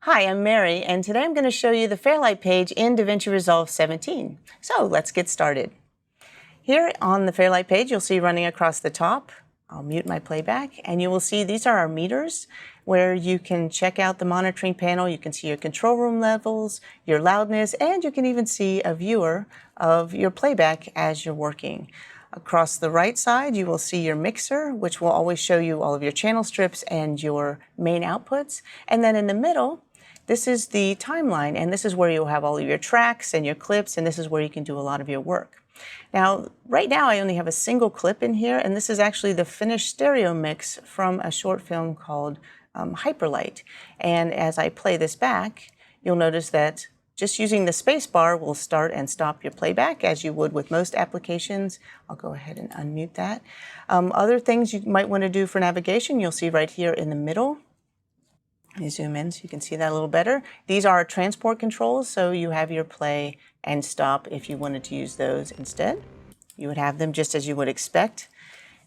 Hi, I'm Mary, and today I'm going to show you the Fairlight page in DaVinci Resolve 17. So let's get started. Here on the Fairlight page, you'll see running across the top. I'll mute my playback, and you will see these are our meters where you can check out the monitoring panel. You can see your control room levels, your loudness, and you can even see a viewer of your playback as you're working. Across the right side, you will see your mixer, which will always show you all of your channel strips and your main outputs. And then in the middle, this is the timeline, and this is where you'll have all of your tracks and your clips, and this is where you can do a lot of your work. Now, right now I only have a single clip in here, and this is actually the finished stereo mix from a short film called Hyperlight. And as I play this back, you'll notice that just using the space bar will start and stop your playback as you would with most applications. I'll go ahead and unmute that. Other things you might want to do for navigation, you'll see right here in the middle. Let me zoom in so you can see that a little better. These are transport controls, so you have your play and stop if you wanted to use those instead. You would have them just as you would expect.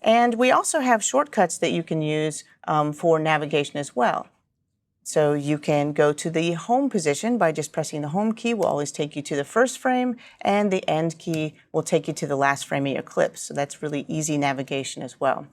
And we also have shortcuts that you can use for navigation as well. So you can go to the home position by just pressing the home key will always take you to the first frame, and the end key will take you to the last frame of your clip. So that's really easy navigation as well.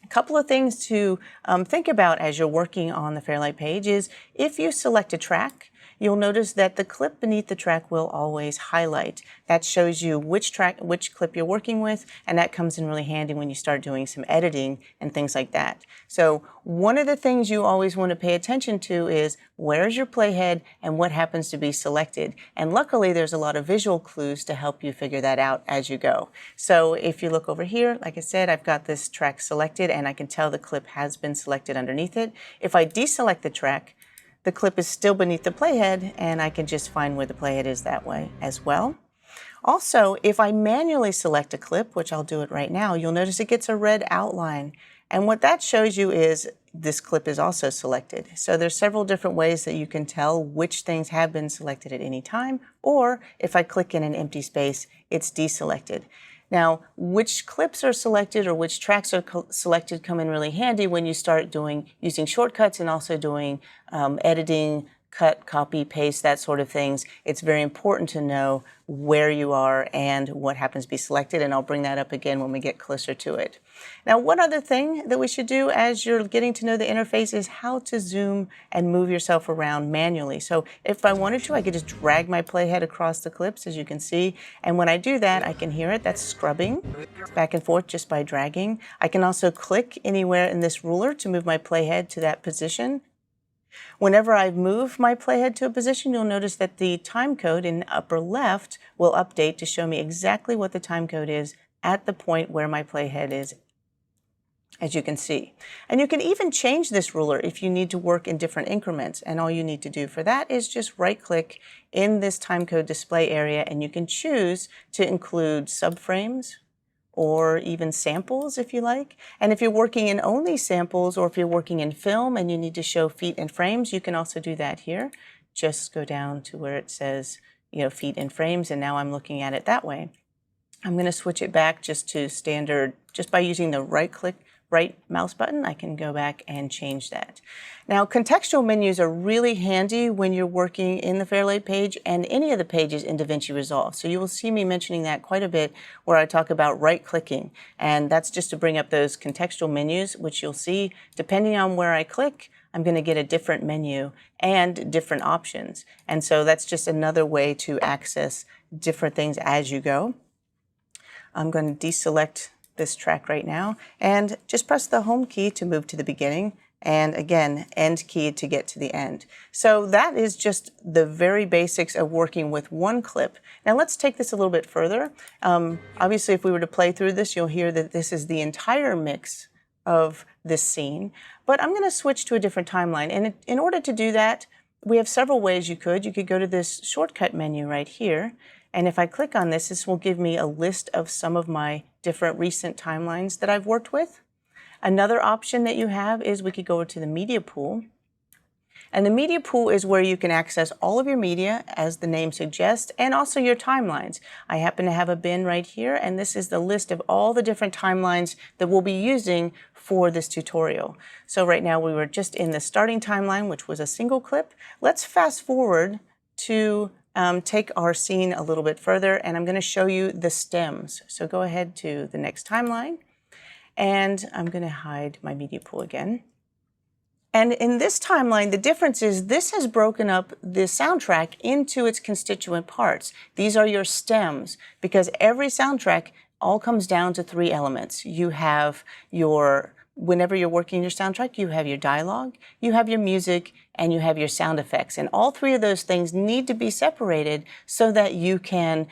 A couple of things to think about as you're working on the Fairlight page is if you select a track, you'll notice that the clip beneath the track will always highlight. That shows you which clip you're working with, and that comes in really handy when you start doing some editing and things like that. So one of the things you always want to pay attention to is where's your playhead and what happens to be selected. And luckily there's a lot of visual clues to help you figure that out as you go. So if you look over here, like I said, I've got this track selected and I can tell the clip has been selected underneath it. If I deselect the track, the clip is still beneath the playhead, and I can just find where the playhead is that way as well. Also, if I manually select a clip, which I'll do it right now, you'll notice it gets a red outline. And what that shows you is this clip is also selected. So there's several different ways that you can tell which things have been selected at any time, or if I click in an empty space, it's deselected. Now, which clips are selected or which tracks are selected come in really handy when you start using shortcuts and also doing editing, cut, copy, paste, that sort of things. It's very important to know where you are and what happens to be selected, and I'll bring that up again when we get closer to it. Now, one other thing that we should do as you're getting to know the interface is how to zoom and move yourself around manually. So if I wanted to, I could just drag my playhead across the clips, as you can see, and when I do that, I can hear it. That's scrubbing back and forth just by dragging. I can also click anywhere in this ruler to move my playhead to that position. Whenever I move my playhead to a position, you'll notice that the time code in the upper left will update to show me exactly what the time code is at the point where my playhead is, as you can see. And you can even change this ruler if you need to work in different increments. And all you need to do for that is just right-click in this timecode display area, and you can choose to include subframes or even samples if you like. And if you're working in only samples, or if you're working in film and you need to show feet and frames, you can also do that here. Just go down to where it says, feet and frames, and now I'm looking at it that way. I'm going to switch it back just to standard, just by using the right mouse button, I can go back and change that. Now, contextual menus are really handy when you're working in the Fairlight page and any of the pages in DaVinci Resolve. So you will see me mentioning that quite a bit where I talk about right-clicking, and that's just to bring up those contextual menus, which you'll see, depending on where I click, I'm going to get a different menu and different options. And so that's just another way to access different things as you go. I'm going to deselect this track right now and just press the home key to move to the beginning, and again end key to get to the end. So that is just the very basics of working with one clip. Now let's take this a little bit further. Obviously if we were to play through this, you'll hear that this is the entire mix of this scene, but I'm going to switch to a different timeline, and in order to do that we have several ways you could go to this shortcut menu right here, and if I click on this, this will give me a list of some of my different recent timelines that I've worked with. Another option that you have is we could go to the media pool. And the media pool is where you can access all of your media, as the name suggests, and also your timelines. I happen to have a bin right here, and this is the list of all the different timelines that we'll be using for this tutorial. So right now we were just in the starting timeline, which was a single clip. Let's fast forward to take our scene a little bit further, and I'm going to show you the stems. So go ahead to the next timeline, and I'm going to hide my media pool again. And in this timeline, the difference is this has broken up the soundtrack into its constituent parts. These are your stems, because every soundtrack all comes down to three elements. You have whenever you're working your soundtrack, you have your dialogue, you have your music, and you have your sound effects. And all three of those things need to be separated so that you can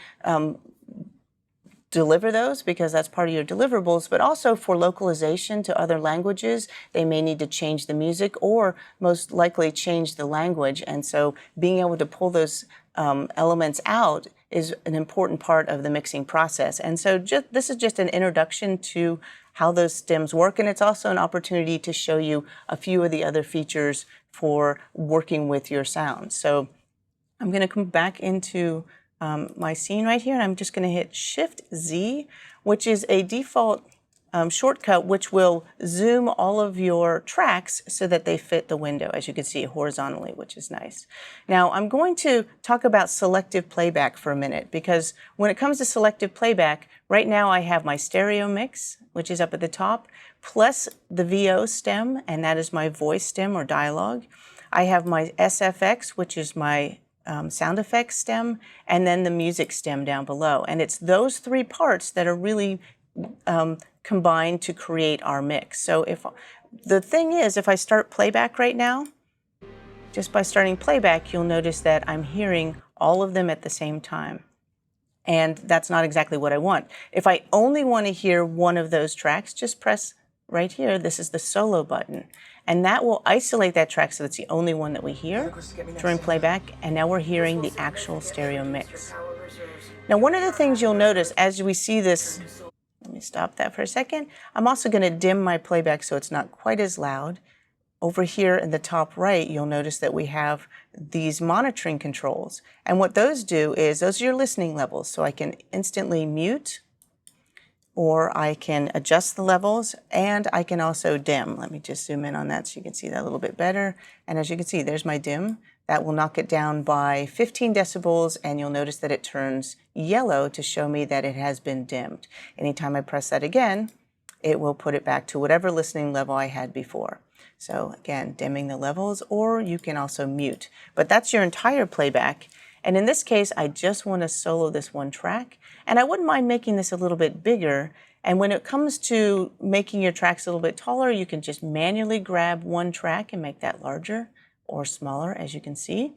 deliver those, because that's part of your deliverables, but also for localization to other languages, they may need to change the music or most likely change the language. And so being able to pull those elements out is an important part of the mixing process. And so this is just an introduction to how those stems work, and it's also an opportunity to show you a few of the other features for working with your sounds. So I'm going to come back into my scene right here, and I'm just going to hit Shift-Z, which is a default shortcut which will zoom all of your tracks so that they fit the window, as you can see, horizontally, which is nice. Now, I'm going to talk about selective playback for a minute, because when it comes to selective playback, right now I have my stereo mix, which is up at the top, plus the VO stem, and that is my voice stem or dialogue. I have my SFX, which is my sound effects stem, and then the music stem down below. And it's those three parts that are really combined to create our mix. So the thing is, if I start playback right now, just by starting playback, you'll notice that I'm hearing all of them at the same time. And that's not exactly what I want. If I only want to hear one of those tracks, just press right here. This is the solo button. And that will isolate that track so it's the only one that we hear during playback. And now we're hearing the actual stereo mix. Now, one of the things you'll notice as we see this, let me stop that for a second. I'm also going to dim my playback so it's not quite as loud. Over here in the top right, you'll notice that we have these monitoring controls. And what those do is, those are your listening levels. So I can instantly mute, or I can adjust the levels, and I can also dim. Let me just zoom in on that so you can see that a little bit better. And as you can see, there's my dim. That will knock it down by 15 decibels, and you'll notice that it turns yellow to show me that it has been dimmed. Anytime I press that again, it will put it back to whatever listening level I had before. So again, dimming the levels, or you can also mute. But that's your entire playback. And in this case, I just want to solo this one track. And I wouldn't mind making this a little bit bigger. And when it comes to making your tracks a little bit taller, you can just manually grab one track and make that larger or smaller, as you can see.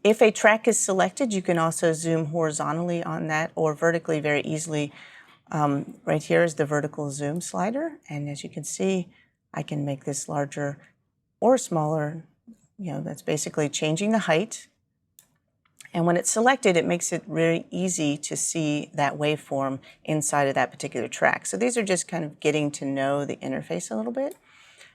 If a track is selected, you can also zoom horizontally on that, or vertically very easily. Right here is the vertical zoom slider. And as you can see, I can make this larger or smaller. You know, that's basically changing the height. And when it's selected, it makes it really easy to see that waveform inside of that particular track. So these are just kind of getting to know the interface a little bit.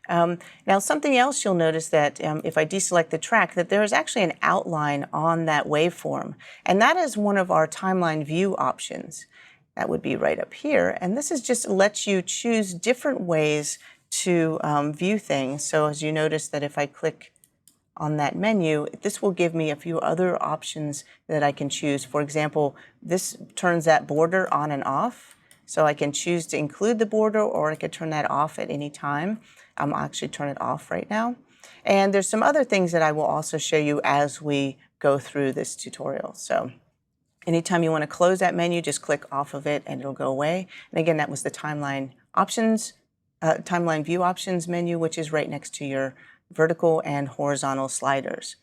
Now, something else you'll notice that if I deselect the track, that there is actually an outline on that waveform. And that is one of our timeline view options. That would be right up here. And this is just lets you choose different ways to view things. So as you notice that if I click on that menu, this will give me a few other options that I can choose. For example, this turns that border on and off. So I can choose to include the border, or I could turn that off at any time. I'll actually turn it off right now. And there's some other things that I will also show you as we go through this tutorial. So anytime you want to close that menu, just click off of it and it'll go away. And again, that was the timeline options, timeline view options menu, which is right next to your vertical and horizontal sliders.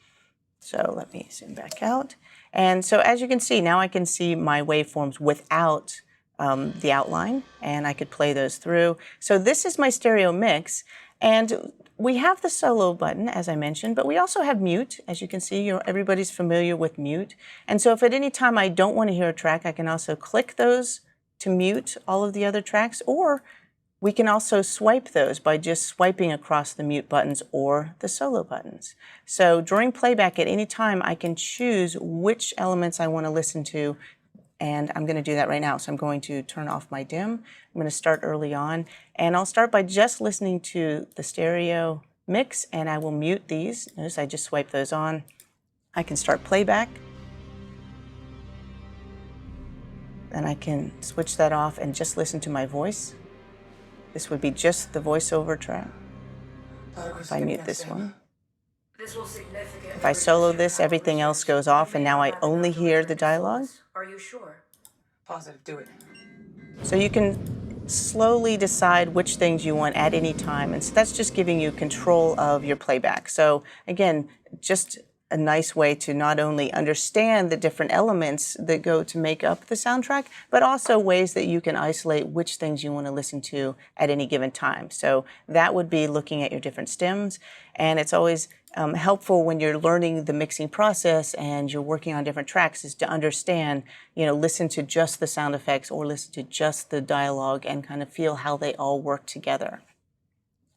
So let me zoom back out. And so as you can see, now I can see my waveforms without the outline, and I could play those through. So this is my stereo mix, and we have the solo button, as I mentioned, but we also have mute. As you can see, everybody's familiar with mute. And so if at any time I don't want to hear a track, I can also click those to mute all of the other tracks, or We can also swipe those by just swiping across the mute buttons or the solo buttons. So during playback at any time, I can choose which elements I want to listen to, and I'm going to do that right now. So I'm going to turn off my dim. I'm going to start early on, and I'll start by just listening to the stereo mix, and I will mute these. Notice I just swipe those on. I can start playback. Then I can switch that off and just listen to my voice. This would be just the voiceover track. If I mute this one. If I solo this, everything else goes off, and now I only hear the dialogue. Are you sure? Positive, do it. So you can slowly decide which things you want at any time, and so that's just giving you control of your playback. So again, just a nice way to not only understand the different elements that go to make up the soundtrack, but also ways that you can isolate which things you want to listen to at any given time. So that would be looking at your different stems, and it's always helpful when you're learning the mixing process and you're working on different tracks is to understand, listen to just the sound effects or listen to just the dialogue and kind of feel how they all work together.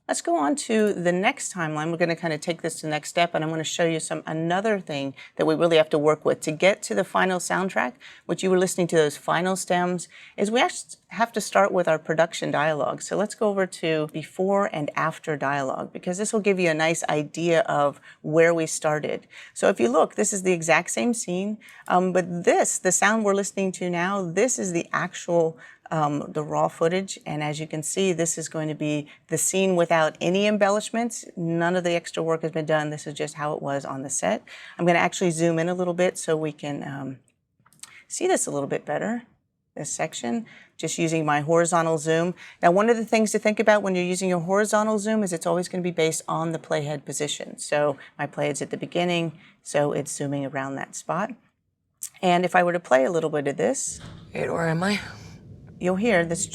Let's go on to the next timeline. We're going to kind of take this to the next step, and I'm going to show you another thing that we really have to work with to get to the final soundtrack, which you were listening to those final stems, is we actually have to start with our production dialogue. So let's go over to before and after dialogue, because this will give you a nice idea of where we started. So if you look, this is the exact same scene, but the sound we're listening to now, this is the actual the raw footage, and as you can see, this is going to be the scene without any embellishments. None of the extra work has been done. This is just how it was on the set. I'm going to actually zoom in a little bit so we can see this a little bit better, this section, just using my horizontal zoom. Now, one of the things to think about when you're using your horizontal zoom is it's always going to be based on the playhead position. So my playhead's at the beginning, so it's zooming around that spot. And if I were to play a little bit of this, Where am I? you'll hear this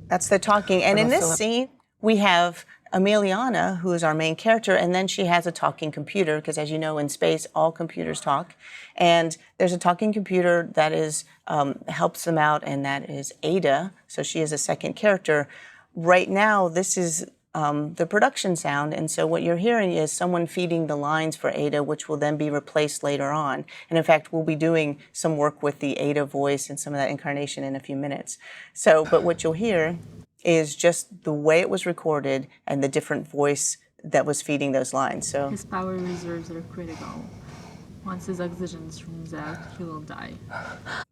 that's the talking. And in this scene, we have Emiliana, who is our main character, and then she has a talking computer, because as you know, in space, all computers talk. And there's a talking computer that helps them out, and that is Ada. So she is a second character. Right now, this is the production sound, and so what you're hearing is someone feeding the lines for Ada, which will then be replaced later on. And in fact, we'll be doing some work with the Ada voice and some of that incarnation in a few minutes. So, but what you'll hear is just the way it was recorded and the different voice that was feeding those lines. So his power reserves are critical. Once his oxygen runs out, he will die.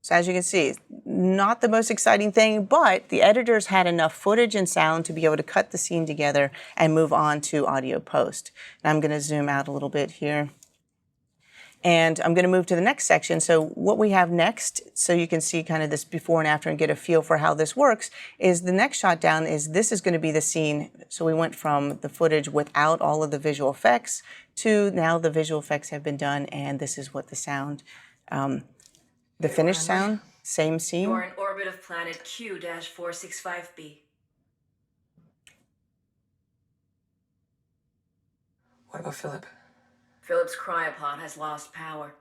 So as you can see, not the most exciting thing, but the editors had enough footage and sound to be able to cut the scene together and move on to audio post. Now I'm going to zoom out a little bit here. And I'm going to move to the next section. So what we have next, so you can see kind of this before and after and get a feel for how this works, is the next shot down is this is going to be the scene. So we went from the footage without all of the visual effects to now the visual effects have been done, and this is what the sound, the finished sound, same scene. You're in orbit of planet Q-465b. What about Philip? Philip's cryopod has lost power.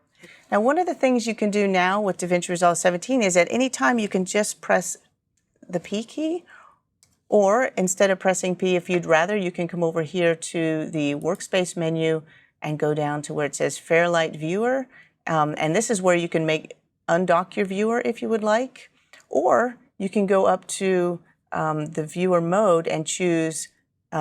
Now, one of the things you can do now with DaVinci Resolve 17 is at any time you can just press the P key, or instead of pressing P, if you'd rather, you can come over here to the workspace menu and go down to where it says Fairlight Viewer. And this is where you can undock your viewer if you would like, or you can go up to the viewer mode and choose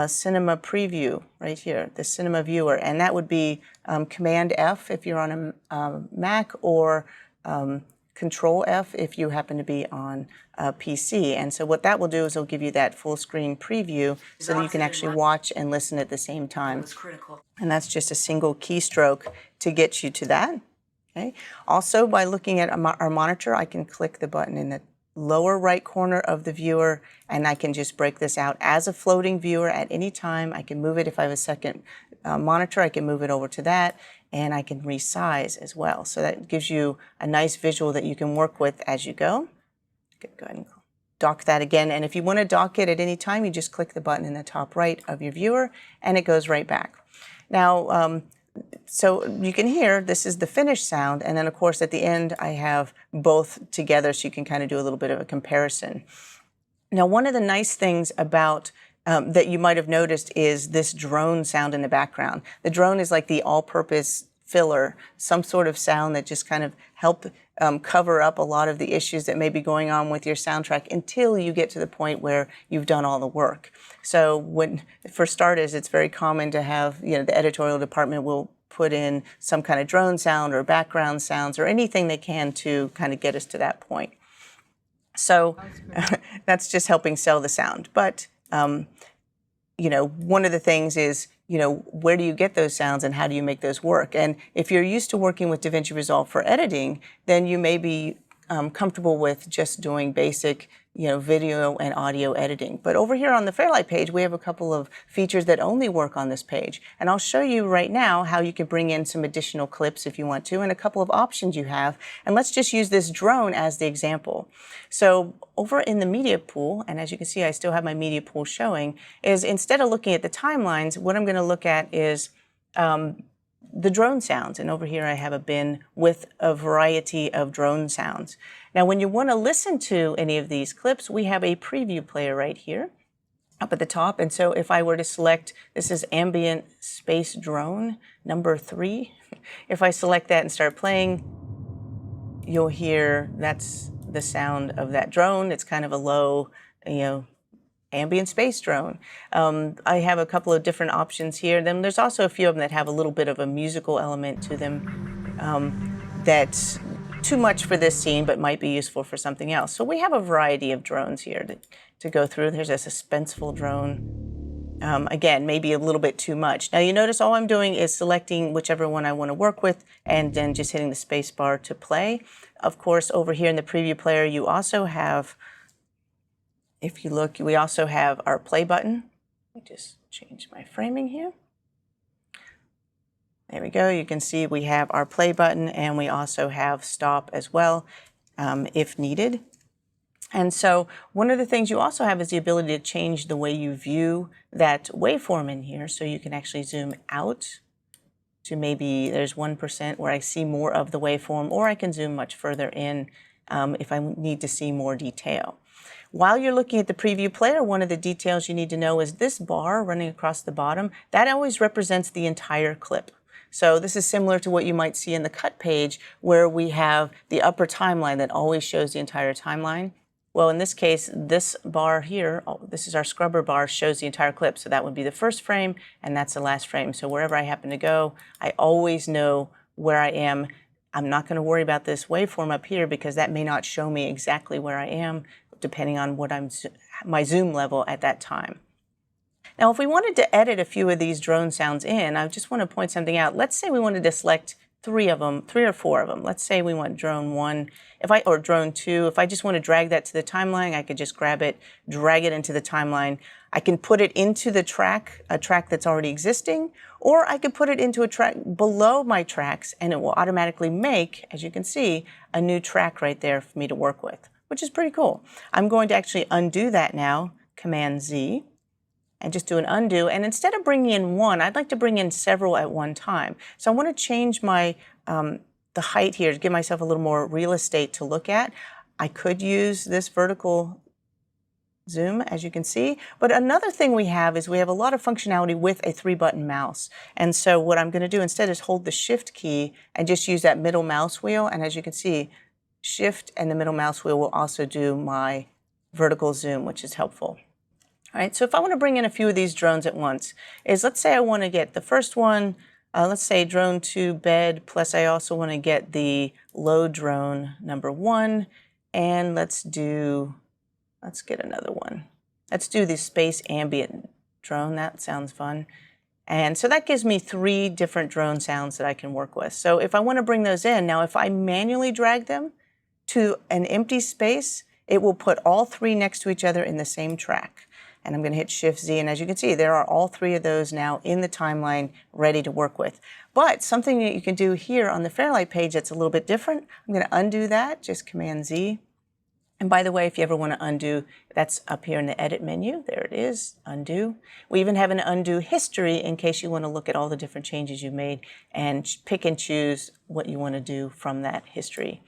Cinema Preview right here, the Cinema Viewer, and that would be Command F if you're on a Mac, or Control F if you happen to be on a PC. And so what that will do is it'll give you that full screen preview so that you can actually watch and listen at the same time. That was critical. And that's just a single keystroke to get you to that. Okay. Also, by looking at our monitor, I can click the button in the lower right corner of the viewer, and I can just break this out as a floating viewer at any time. I can move it if I have a second monitor. I can move it over to that, and I can resize as well. So that gives you a nice visual that you can work with as you go. Go ahead and dock that again, and if you want to dock it at any time, you just click the button in the top right of your viewer, and it goes right back. Now, So you can hear this is the finished sound, and then of course at the end I have both together so you can kind of do a little bit of a comparison. Now, one of the nice things about that you might have noticed is this drone sound in the background. The drone is like the all-purpose filler, some sort of sound that just kind of help cover up a lot of the issues that may be going on with your soundtrack until you get to the point where you've done all the work. So for starters, it's very common to have, the editorial department will put in some kind of drone sound or background sounds or anything they can to kind of get us to that point. So that's just helping sell the sound. But, one of the things is, where do you get those sounds and how do you make those work? And if you're used to working with DaVinci Resolve for editing, then you may be comfortable with just doing basic, video and audio editing. But over here on the Fairlight page, we have a couple of features that only work on this page. And I'll show you right now how you can bring in some additional clips if you want to, and a couple of options you have. And let's just use this drone as the example. So over in the media pool, and as you can see, I still have my media pool showing, is instead of looking at the timelines, what I'm going to look at is the drone sounds. And over here I have a bin with a variety of drone sounds. Now, when you want to listen to any of these clips, we have a preview player right here up at the top. And so if I were to select, this is ambient space drone number 3. If I select that and start playing, you'll hear that's the sound of that drone. It's kind of a low, ambient space drone. I have a couple of different options here. Then there's also a few of them that have a little bit of a musical element to them that's too much for this scene, but might be useful for something else. So we have a variety of drones here to go through. There's a suspenseful drone. Again, maybe a little bit too much. Now you notice all I'm doing is selecting whichever one I want to work with and then just hitting the space bar to play. Of course, over here in the preview player, you also have, if you look, we also have our play button. Let me just change my framing here. There we go. You can see we have our play button and we also have stop as well, if needed. And so one of the things you also have is the ability to change the way you view that waveform in here. So you can actually zoom out to maybe there's 1% where I see more of the waveform, or I can zoom much further in if I need to see more detail. While you're looking at the preview player, one of the details you need to know is this bar running across the bottom, that always represents the entire clip. So this is similar to what you might see in the cut page where we have the upper timeline that always shows the entire timeline. Well, in this case, this bar here, this is our scrubber bar, shows the entire clip. So that would be the first frame and that's the last frame. So wherever I happen to go, I always know where I am. I'm not going to worry about this waveform up here because that may not show me exactly where I am depending on what my zoom level at that time. Now, if we wanted to edit a few of these drone sounds in, I just want to point something out. Let's say we wanted to select 3 or 4 of them. Let's say we want drone 1, or drone 2. If I just want to drag that to the timeline, I could just grab it, drag it into the timeline. I can put it into the track, a track that's already existing, or I could put it into a track below my tracks, and it will automatically make, as you can see, a new track right there for me to work with, which is pretty cool. I'm going to actually undo that now, Command Z. And just do an undo. And instead of bringing in 1, I'd like to bring in several at one time. So I want to change my the height here to give myself a little more real estate to look at. I could use this vertical zoom, as you can see. But another thing we have is we have a lot of functionality with a 3-button mouse. And so what I'm going to do instead is hold the Shift key and just use that middle mouse wheel. And as you can see, Shift and the middle mouse wheel will also do my vertical zoom, which is helpful. All right, so if I want to bring in a few of these drones at once, let's say I want to get the first one, let's say drone 2 bed, plus I also want to get the low drone number 1, and let's get another one. Let's do the space ambient drone, that sounds fun. And so that gives me 3 different drone sounds that I can work with. So if I want to bring those in, now if I manually drag them to an empty space, it will put all 3 next to each other in the same track. And I'm going to hit Shift Z, and as you can see, there are all 3 of those now in the timeline ready to work with. But something that you can do here on the Fairlight page that's a little bit different, I'm going to undo that, just Command Z. And by the way, if you ever want to undo, that's up here in the edit menu. There it is, undo. We even have an undo history in case you want to look at all the different changes you made and pick and choose what you want to do from that history.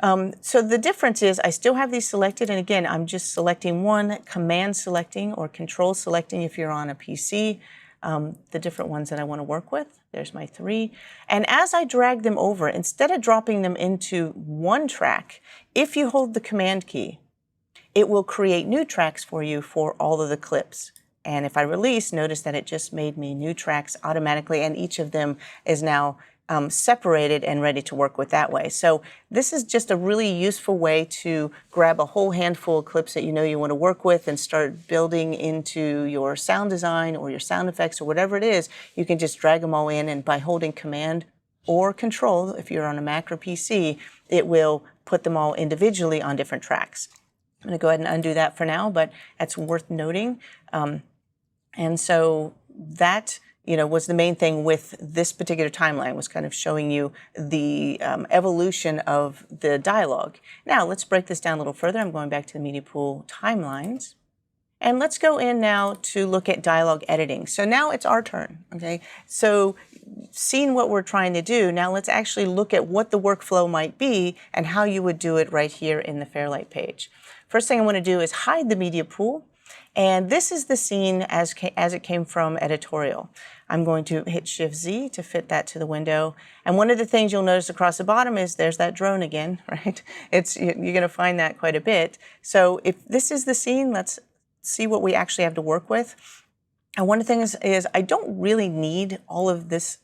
So the difference is I still have these selected, and again, I'm just selecting one, command selecting or control selecting if you're on a PC, the different ones that I want to work with. There's my 3. And as I drag them over, instead of dropping them into one track, if you hold the command key, it will create new tracks for you for all of the clips. And if I release, notice that it just made me new tracks automatically, and each of them is now separated and ready to work with that way. So this is just a really useful way to grab a whole handful of clips that you know you want to work with and start building into your sound design or your sound effects or whatever it is. You can just drag them all in, and by holding command or control, if you're on a Mac or PC, it will put them all individually on different tracks. I'm going to go ahead and undo that for now, but that's worth noting. And so that was the main thing with this particular timeline, was kind of showing you the evolution of the dialogue. Now, let's break this down a little further. I'm going back to the Media Pool timelines. And let's go in now to look at dialogue editing. So now it's our turn, okay? So seeing what we're trying to do, now let's actually look at what the workflow might be and how you would do it right here in the Fairlight page. First thing I want to do is hide the Media Pool. And this is the scene as it came from editorial. I'm going to hit Shift-Z to fit that to the window. And one of the things you'll notice across the bottom is there's that drone again, right? You're going to find that quite a bit. So if this is the scene, let's see what we actually have to work with. And one of the things is I don't really need all of these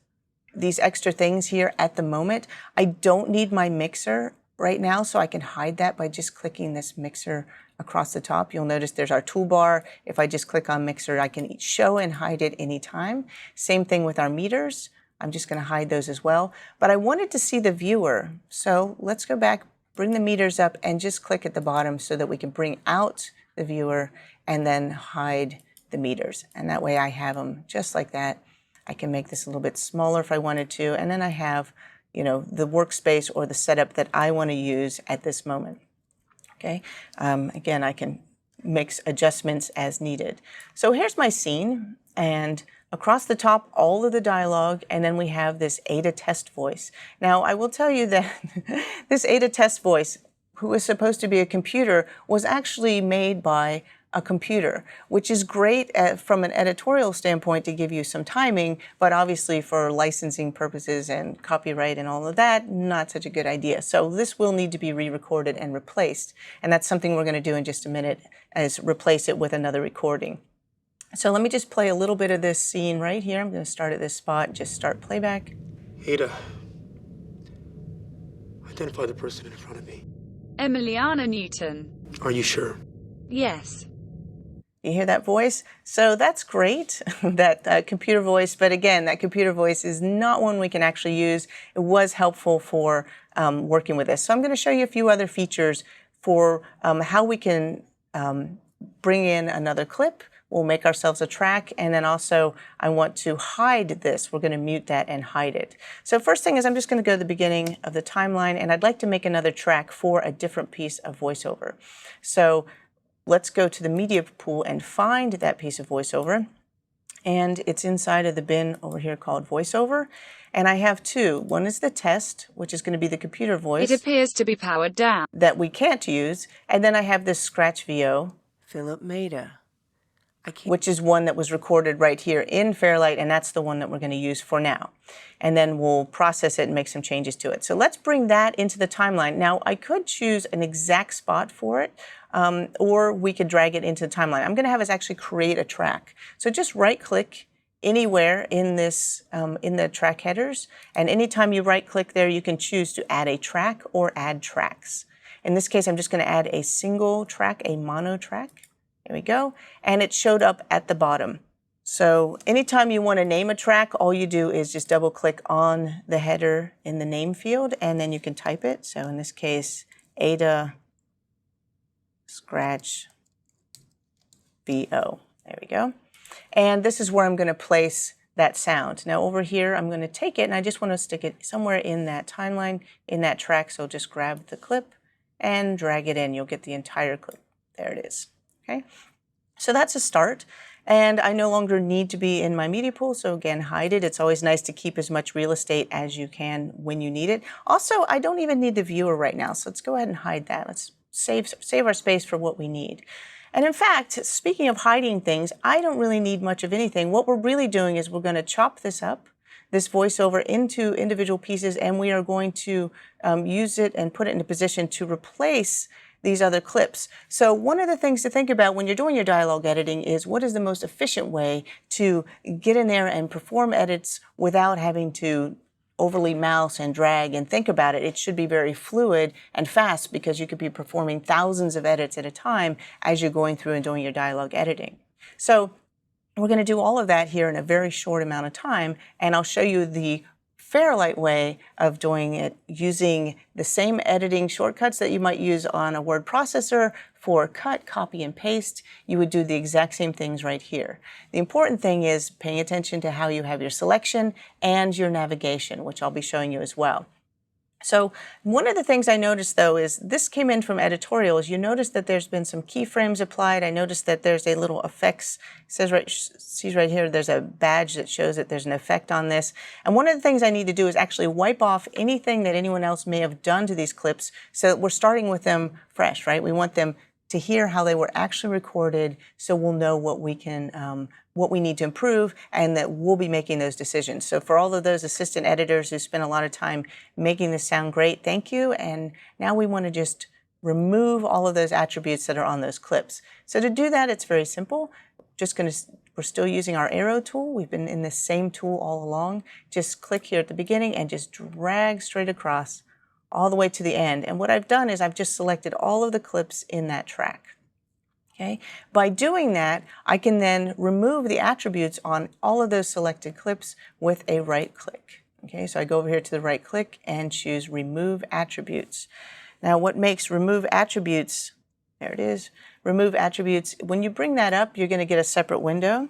extra things here at the moment. I don't need my mixer right now, so I can hide that by just clicking this mixer across the top. You'll notice there's our toolbar. If I just click on mixer, I can show and hide it anytime. Same thing with our meters. I'm just going to hide those as well. But I wanted to see the viewer. So let's go back, bring the meters up, and just click at the bottom so that we can bring out the viewer and then hide the meters. And that way I have them just like that. I can make this a little bit smaller if I wanted to. And then I have, the workspace or the setup that I want to use at this moment. Okay. Again, I can make adjustments as needed. So here's my scene, and across the top, all of the dialogue, and then we have this Ada test voice. Now, I will tell you that this Ada test voice, who is supposed to be a computer, was actually made by a computer, which is great from an editorial standpoint to give you some timing, but obviously for licensing purposes and copyright and all of that, not such a good idea. So this will need to be re-recorded and replaced, and that's something we're going to do in just a minute, is replace it with another recording. So let me just play a little bit of this scene right here. I'm going to start at this spot, just start playback. Ada, identify the person in front of me. Emiliana Newton. Are you sure? Yes. You hear that voice? So that's great, that computer voice. But again, that computer voice is not one we can actually use. It was helpful for working with this. So I'm going to show you a few other features for how we can bring in another clip. We'll make ourselves a track, and then also I want to hide this. We're going to mute that and hide it. So first thing is I'm just going to go to the beginning of the timeline, and I'd like to make another track for a different piece of voiceover. So let's go to the media pool and find that piece of voiceover. And it's inside of the bin over here called voiceover. And I have two. One is the test, which is going to be the computer voice. It appears to be powered down. That we can't use. And then I have this scratch VO, Philip Maida, which is one that was recorded right here in Fairlight, and that's the one that we're going to use for now. And then we'll process it and make some changes to it. So let's bring that into the timeline. Now, I could choose an exact spot for it, or we could drag it into the timeline. I'm going to have us actually create a track. So just right-click anywhere in this, in the track headers, and anytime you right-click there, you can choose to add a track or add tracks. In this case, I'm just going to add a single track, a mono track. There we go. And it showed up at the bottom. So anytime you want to name a track, all you do is just double click on the header in the name field, and then you can type it. So in this case, Ada scratch VO. There we go. And this is where I'm going to place that sound. Now over here, I'm going to take it, and I just want to stick it somewhere in that timeline, in that track. So just grab the clip and drag it in. You'll get the entire clip. There it is. Okay, so that's a start. And I no longer need to be in my media pool, so again, hide it. It's always nice to keep as much real estate as you can when you need it. Also, I don't even need the viewer right now, so let's go ahead and hide that. Let's save our space for what we need. And in fact, speaking of hiding things, I don't really need much of anything. What we're really doing is we're going to chop this up, this voiceover, into individual pieces, and we are going to use it and put it in a position to replace these other clips. So one of the things to think about when you're doing your dialogue editing is what is the most efficient way to get in there and perform edits without having to overly mouse and drag and think about it. It should be very fluid and fast because you could be performing thousands of edits at a time as you're going through and doing your dialogue editing. So we're going to do all of that here in a very short amount of time, and I'll show you the Fairlight way of doing it using the same editing shortcuts that you might use on a word processor for cut, copy, and paste. You would do the exact same things right here. The important thing is paying attention to how you have your selection and your navigation, which I'll be showing you as well. So one of the things I noticed, though, is this came in from editorials. You notice that there's been some keyframes applied. I noticed that there's a little effects. It sees right here, there's a badge that shows that there's an effect on this. And one of the things I need to do is actually wipe off anything that anyone else may have done to these clips so that we're starting with them fresh, right? We want them to hear how they were actually recorded so we'll know what we can what we need to improve, and that we'll be making those decisions. So for all of those assistant editors who spend a lot of time making this sound great, thank you. And now we want to just remove all of those attributes that are on those clips. So to do that, it's very simple. We're still using our arrow tool. We've been in this same tool all along. Just click here at the beginning and just drag straight across all the way to the end. And what I've done is I've just selected all of the clips in that track. Okay. By doing that, I can then remove the attributes on all of those selected clips with a right click. Okay, so I go over here to the right click and choose Remove Attributes. Now, what makes Remove Attributes, there it is, Remove Attributes, when you bring that up, you're going to get a separate window.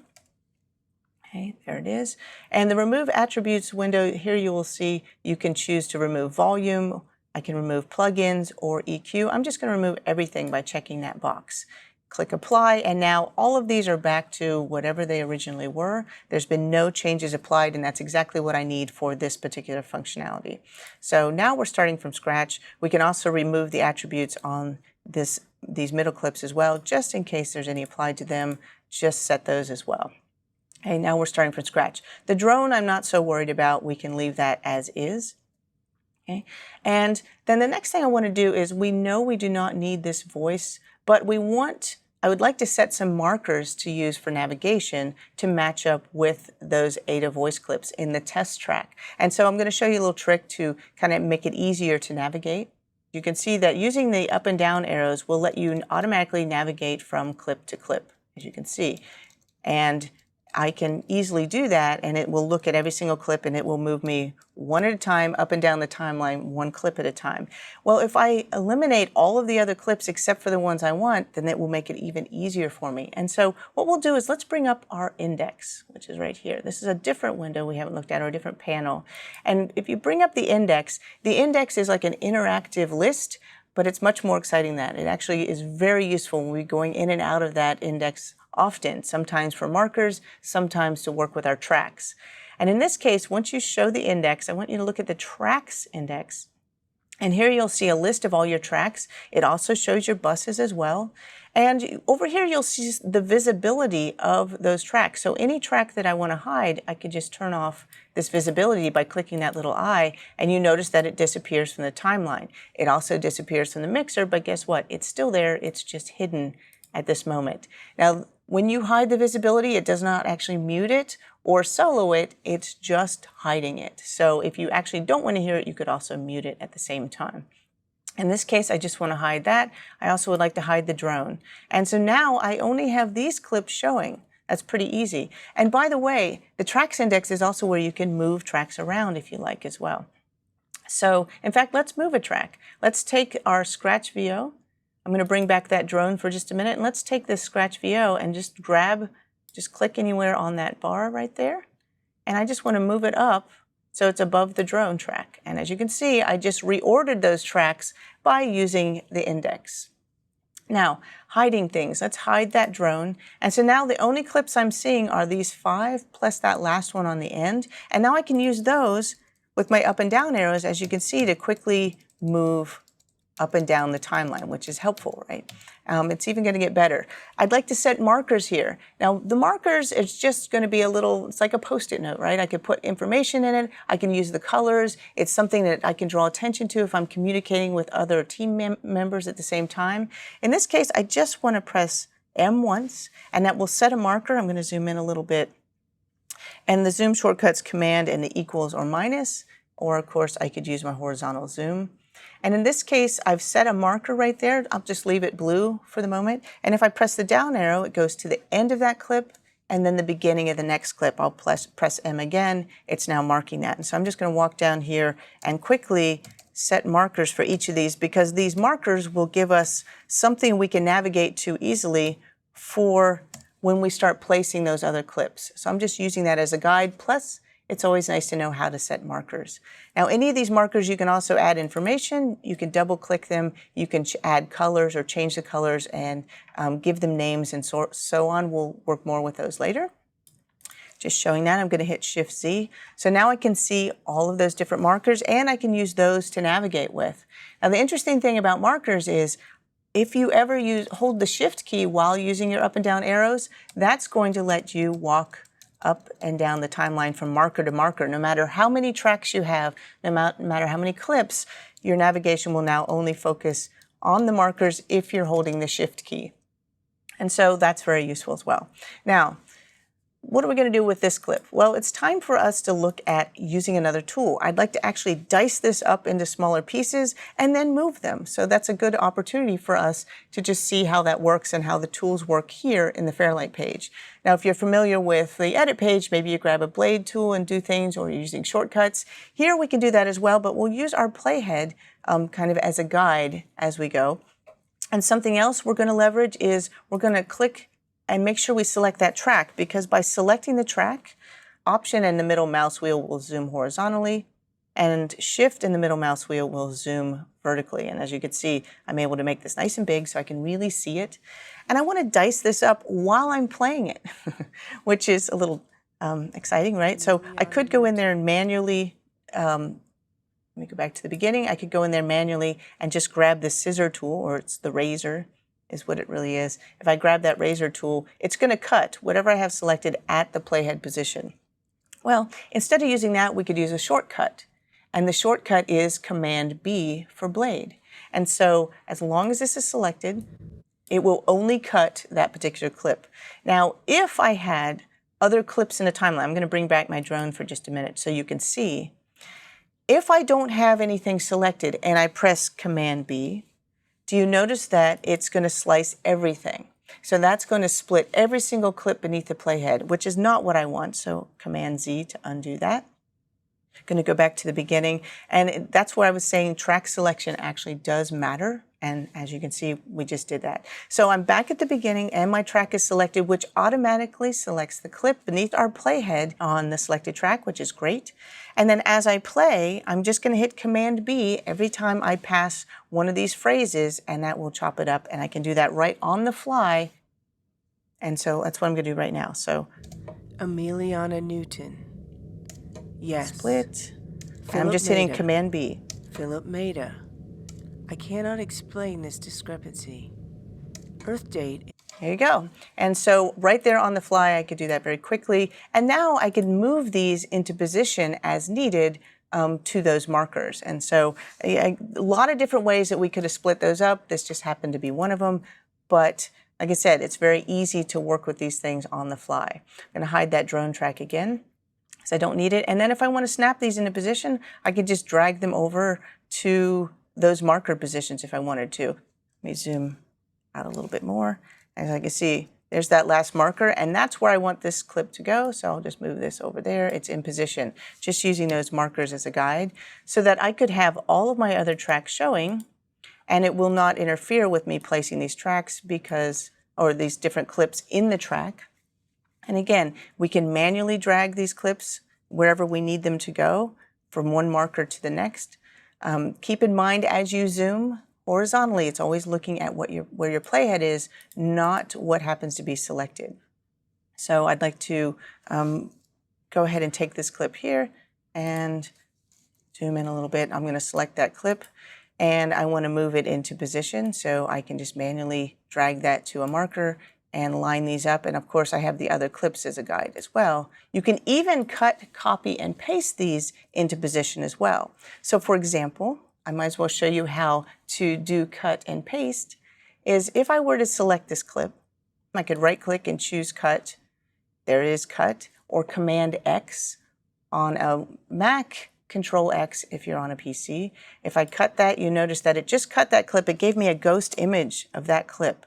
Okay, there it is. And the Remove Attributes window, here you will see you can choose to remove volume, I can remove plugins or EQ. I'm just going to remove everything by checking that box. Click Apply, and now all of these are back to whatever they originally were. There's been no changes applied, and that's exactly what I need for this particular functionality. So now we're starting from scratch. We can also remove the attributes on these middle clips as well, just in case there's any applied to them. Just set those as well. Okay, now we're starting from scratch. The drone I'm not so worried about. We can leave that as is. Okay, and then the next thing I want to do is we know we do not need this voice, but I would like to set some markers to use for navigation to match up with those Ada voice clips in the test track. And so I'm going to show you a little trick to kind of make it easier to navigate. You can see that using the up and down arrows will let you automatically navigate from clip to clip, as you can see. And I can easily do that, and it will look at every single clip, and it will move me one at a time, up and down the timeline, one clip at a time. Well, if I eliminate all of the other clips except for the ones I want, then it will make it even easier for me. And so what we'll do is let's bring up our index, which is right here. This is a different window we haven't looked at, or a different panel. And if you bring up the index is like an interactive list, but it's much more exciting than that. It actually is very useful when we're going in and out of that index often, sometimes for markers, sometimes to work with our tracks. And in this case, once you show the index, I want you to look at the tracks index. And here you'll see a list of all your tracks. It also shows your buses as well. And over here, you'll see the visibility of those tracks. So any track that I want to hide, I can just turn off this visibility by clicking that little eye, and you notice that it disappears from the timeline. It also disappears from the mixer, but guess what? It's still there. It's just hidden at this moment. Now, when you hide the visibility, it does not actually mute it or solo it, it's just hiding it. So if you actually don't want to hear it, you could also mute it at the same time. In this case, I just want to hide that. I also would like to hide the drone. And so now I only have these clips showing. That's pretty easy. And by the way, the tracks index is also where you can move tracks around if you like as well. So in fact, let's move a track. Let's take our Scratch VO. I'm going to bring back that drone for just a minute, and let's take this Scratch VO and just click anywhere on that bar right there. And I just want to move it up So it's above the drone track. And as you can see, I just reordered those tracks by using the index. Now, hiding things. Let's hide that drone. And so now the only clips I'm seeing are these 5 plus that last one on the end. And now I can use those with my up and down arrows, as you can see, to quickly move up and down the timeline, which is helpful, right? It's even going to get better. I'd like to set markers here. Now, the markers is just going to be it's like a Post-it note, right? I could put information in it. I can use the colors. It's something that I can draw attention to if I'm communicating with other team members at the same time. In this case, I just want to press M once, and that will set a marker. I'm going to zoom in a little bit. And the zoom shortcut's Command and the equals or minus, or of course, I could use my horizontal zoom. And in this case, I've set a marker right there. I'll just leave it blue for the moment. And if I press the down arrow, it goes to the end of that clip and then the beginning of the next clip. I'll press M again. It's now marking that. And so I'm just going to walk down here and quickly set markers for each of these, because these markers will give us something we can navigate to easily for when we start placing those other clips. So I'm just using that as a guide. Plus, it's always nice to know how to set markers. Now, any of these markers, you can also add information. You can double click them. You can add colors or change the colors and give them names and so on. We'll work more with those later. Just showing that, I'm going to hit Shift-Z. So now I can see all of those different markers, and I can use those to navigate with. Now, the interesting thing about markers is if you ever hold the Shift key while using your up and down arrows, that's going to let you walk up and down the timeline from marker to marker. No matter how many tracks you have, no matter how many clips, your navigation will now only focus on the markers if you're holding the Shift key. And so that's very useful as well. Now, what are we going to do with this clip? Well, it's time for us to look at using another tool. I'd like to actually dice this up into smaller pieces and then move them. So that's a good opportunity for us to just see how that works and how the tools work here in the Fairlight page. Now, if you're familiar with the edit page, maybe you grab a blade tool and do things, or you're using shortcuts. Here we can do that as well, but we'll use our playhead kind of as a guide as we go. And something else we're going to leverage is we're going to click and make sure we select that track, because by selecting the track, Option and the middle mouse wheel will zoom horizontally, and Shift and the middle mouse wheel will zoom vertically. And as you can see, I'm able to make this nice and big so I can really see it. And I want to dice this up while I'm playing it, which is a little exciting, right? So I could go in there and manually, let me go back to the beginning. I could go in there manually and just grab the scissor tool, or it's the razor, is what it really is. If I grab that razor tool, it's going to cut whatever I have selected at the playhead position. Well, instead of using that, we could use a shortcut. And the shortcut is Command B for blade. And so as long as this is selected, it will only cut that particular clip. Now, if I had other clips in a timeline, I'm going to bring back my drone for just a minute so you can see. If I don't have anything selected and I press Command B, do you notice that it's going to slice everything? So that's going to split every single clip beneath the playhead, which is not what I want. So Command Z to undo that. Going to go back to the beginning. And that's where I was saying track selection actually does matter. And as you can see, we just did that. So I'm back at the beginning and my track is selected, which automatically selects the clip beneath our playhead on the selected track, which is great. And then as I play, I'm just going to hit Command B every time I pass one of these phrases, and that will chop it up. And I can do that right on the fly. And so that's what I'm going to do right now. So Emiliana Newton. Yes. Split. And I'm Philip just hitting Maida. Command B. Philip Maida. I cannot explain this discrepancy. Earth date. There you go. And so right there on the fly, I could do that very quickly. And now I can move these into position as needed to those markers. And so a lot of different ways that we could have split those up. This just happened to be one of them. But like I said, it's very easy to work with these things on the fly. I'm going to hide that drone track again, because I don't need it. And then if I want to snap these into position, I could just drag them over to those marker positions if I wanted to. Let me zoom out a little bit more. As I can see, there's that last marker, and that's where I want this clip to go. So I'll just move this over there. It's in position, just using those markers as a guide so that I could have all of my other tracks showing, and it will not interfere with me placing these tracks or these different clips in the track. And again, we can manually drag these clips wherever we need them to go. from one marker to the next. Keep in mind as you zoom horizontally, it's always looking at where your playhead is, not what happens to be selected. So I'd like to go ahead and take this clip here and zoom in a little bit. I'm going to select that clip and I want to move it into position, so I can just manually drag that to a marker and line these up. And of course I have the other clips as a guide as well. You can even cut, copy, and paste these into position as well. So for example, I might as well show you how to do cut and paste. Is if I were to select this clip, I could right click and choose cut. There it is, cut, or Command X on a Mac, Control X if you're on a PC. If I cut that, you notice that it just cut that clip. It gave me a ghost image of that clip.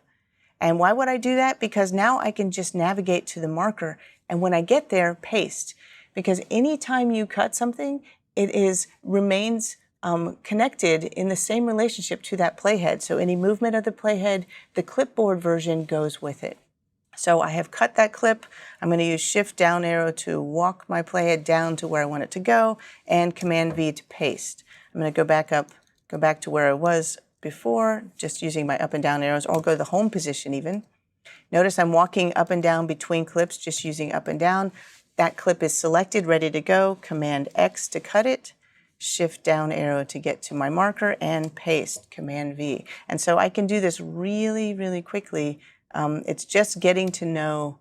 And why would I do that? Because now I can just navigate to the marker, and when I get there, paste. Because anytime you cut something, it remains connected in the same relationship to that playhead. So any movement of the playhead, the clipboard version goes with it. So I have cut that clip. I'm going to use Shift down arrow to walk my playhead down to where I want it to go, and Command V to paste. I'm going to go back to where I was before, just using my up and down arrows, or go to the home position even. Notice I'm walking up and down between clips, just using up and down. That clip is selected, ready to go. Command X to cut it. Shift down arrow to get to my marker, and paste, Command V. And so I can do this really, really quickly. It's just getting to know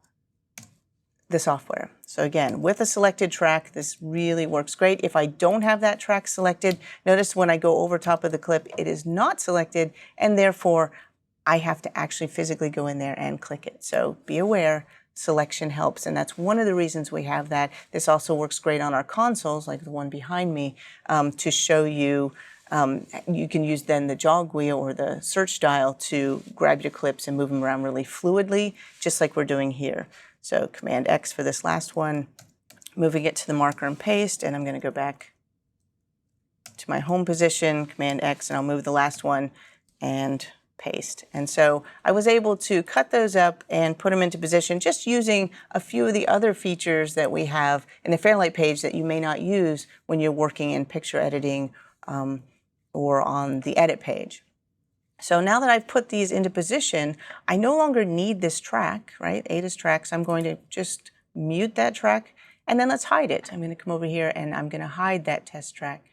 the software. So again, with a selected track, this really works great. If I don't have that track selected, notice when I go over top of the clip, it is not selected, and therefore I have to actually physically go in there and click it. So be aware, selection helps, and that's one of the reasons we have that. This also works great on our consoles, like the one behind me, to show you. You can use then the jog wheel or the search dial to grab your clips and move them around really fluidly, just like we're doing here. So Command X for this last one, moving it to the marker and paste, and I'm going to go back to my home position, Command X, and I'll move the last one and paste. And so I was able to cut those up and put them into position just using a few of the other features that we have in the Fairlight page that you may not use when you're working in picture editing or on the edit page. So now that I've put these into position, I no longer need this track, right? ADA's tracks. I'm going to just mute that track, and then let's hide it. I'm going to come over here and I'm going to hide that test track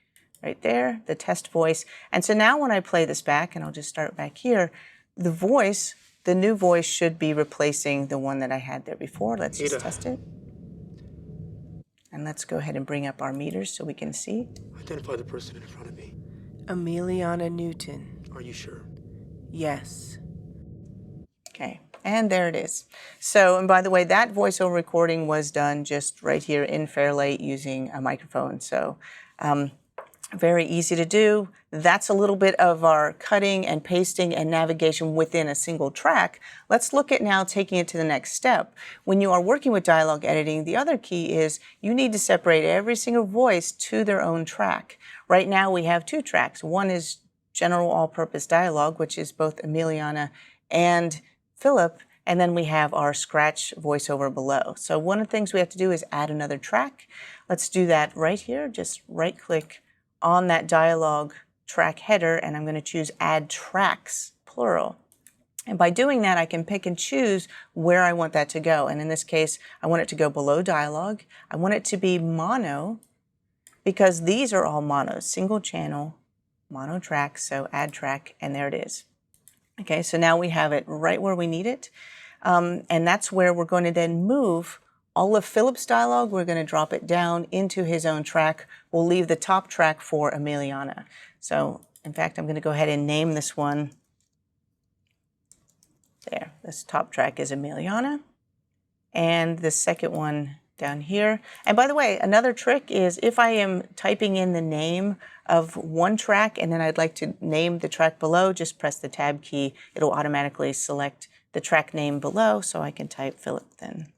right there, the test voice. And so now when I play this back, and I'll just start back here, the voice, the new voice should be replacing the one that I had there before. Let's just test it. And let's go ahead and bring up our meters so we can see. Identify the person in front of me. Emiliana Newton. Are you sure? Yes. Okay, and there it is. So, and by the way, that voiceover recording was done just right here in Fairlight using a microphone. So, very easy to do. That's a little bit of our cutting and pasting and navigation within a single track. Let's look at now taking it to the next step. When you are working with dialogue editing, the other key is you need to separate every single voice to their own track. Right now we have two tracks. One is general all-purpose dialogue, which is both Emiliana and Philip, and then we have our scratch voiceover below. So one of the things we have to do is add another track. Let's do that right here. Just right-click on that dialogue track header, and I'm going to choose Add Tracks, plural. And by doing that, I can pick and choose where I want that to go. And in this case, I want it to go below dialogue. I want it to be mono, because these are all monos, single channel, mono track, so add track, and there it is. Okay, so now we have it right where we need it. And that's where we're going to then move all of Philip's dialogue. We're going to drop it down into his own track. We'll leave the top track for Emiliana. So, in fact, I'm going to go ahead and name this one. There, this top track is Emiliana. And the second one down here. And by the way, another trick is if I am typing in the name of one track and then I'd like to name the track below, just press the tab key. It'll automatically select the track name below, so I can type Philip then.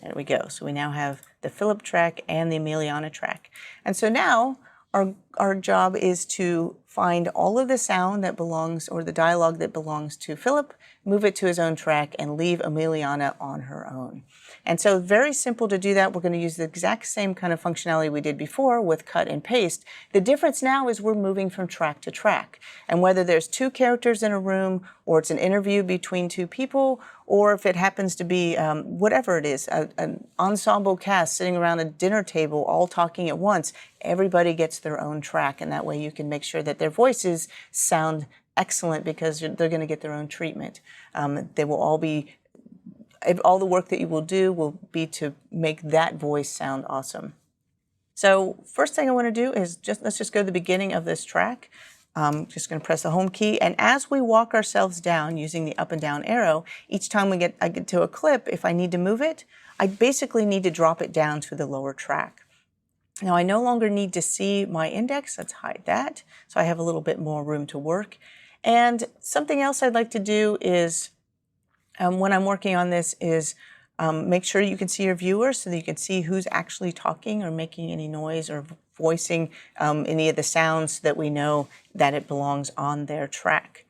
There we go. So we now have the Philip track and the Emiliana track. And so now our our job is to find all of the sound that belongs, or the dialogue that belongs to Philip, move it to his own track, and leave Emiliana on her own. And so very simple to do that. We're going to use the exact same kind of functionality we did before with cut and paste. The difference now is we're moving from track to track. And whether there's two characters in a room, or it's an interview between two people, or if it happens to be whatever it is, an ensemble cast sitting around a dinner table all talking at once, everybody gets their own track. And that way you can make sure that their voices sound excellent, because they're going to get their own treatment. They will all be, all the work that you will do will be to make that voice sound awesome. So first thing I want to do is let's just go to the beginning of this track. I'm just going to press the home key, and as we walk ourselves down using the up and down arrow, each time I get to a clip, if I need to move it, I basically need to drop it down to the lower track. Now I no longer need to see my index. Let's hide that, so I have a little bit more room to work. And something else I'd like to do is, when I'm working on this, is make sure you can see your viewer so that you can see who's actually talking or making any noise or voicing any of the sounds that we know that it belongs on their track.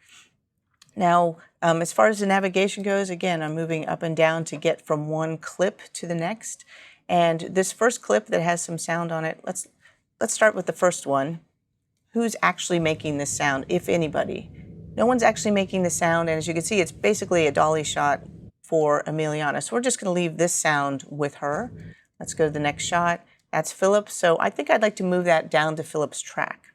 Now, as far as the navigation goes, again, I'm moving up and down to get from one clip to the next. And this first clip that has some sound on it, let's start with the first one. Who's actually making this sound, if anybody? No one's actually making the sound, and as you can see, it's basically a dolly shot for Emiliana. So we're just going to leave this sound with her. Let's go to the next shot. That's Philip. So I think I'd like to move that down to Philip's track.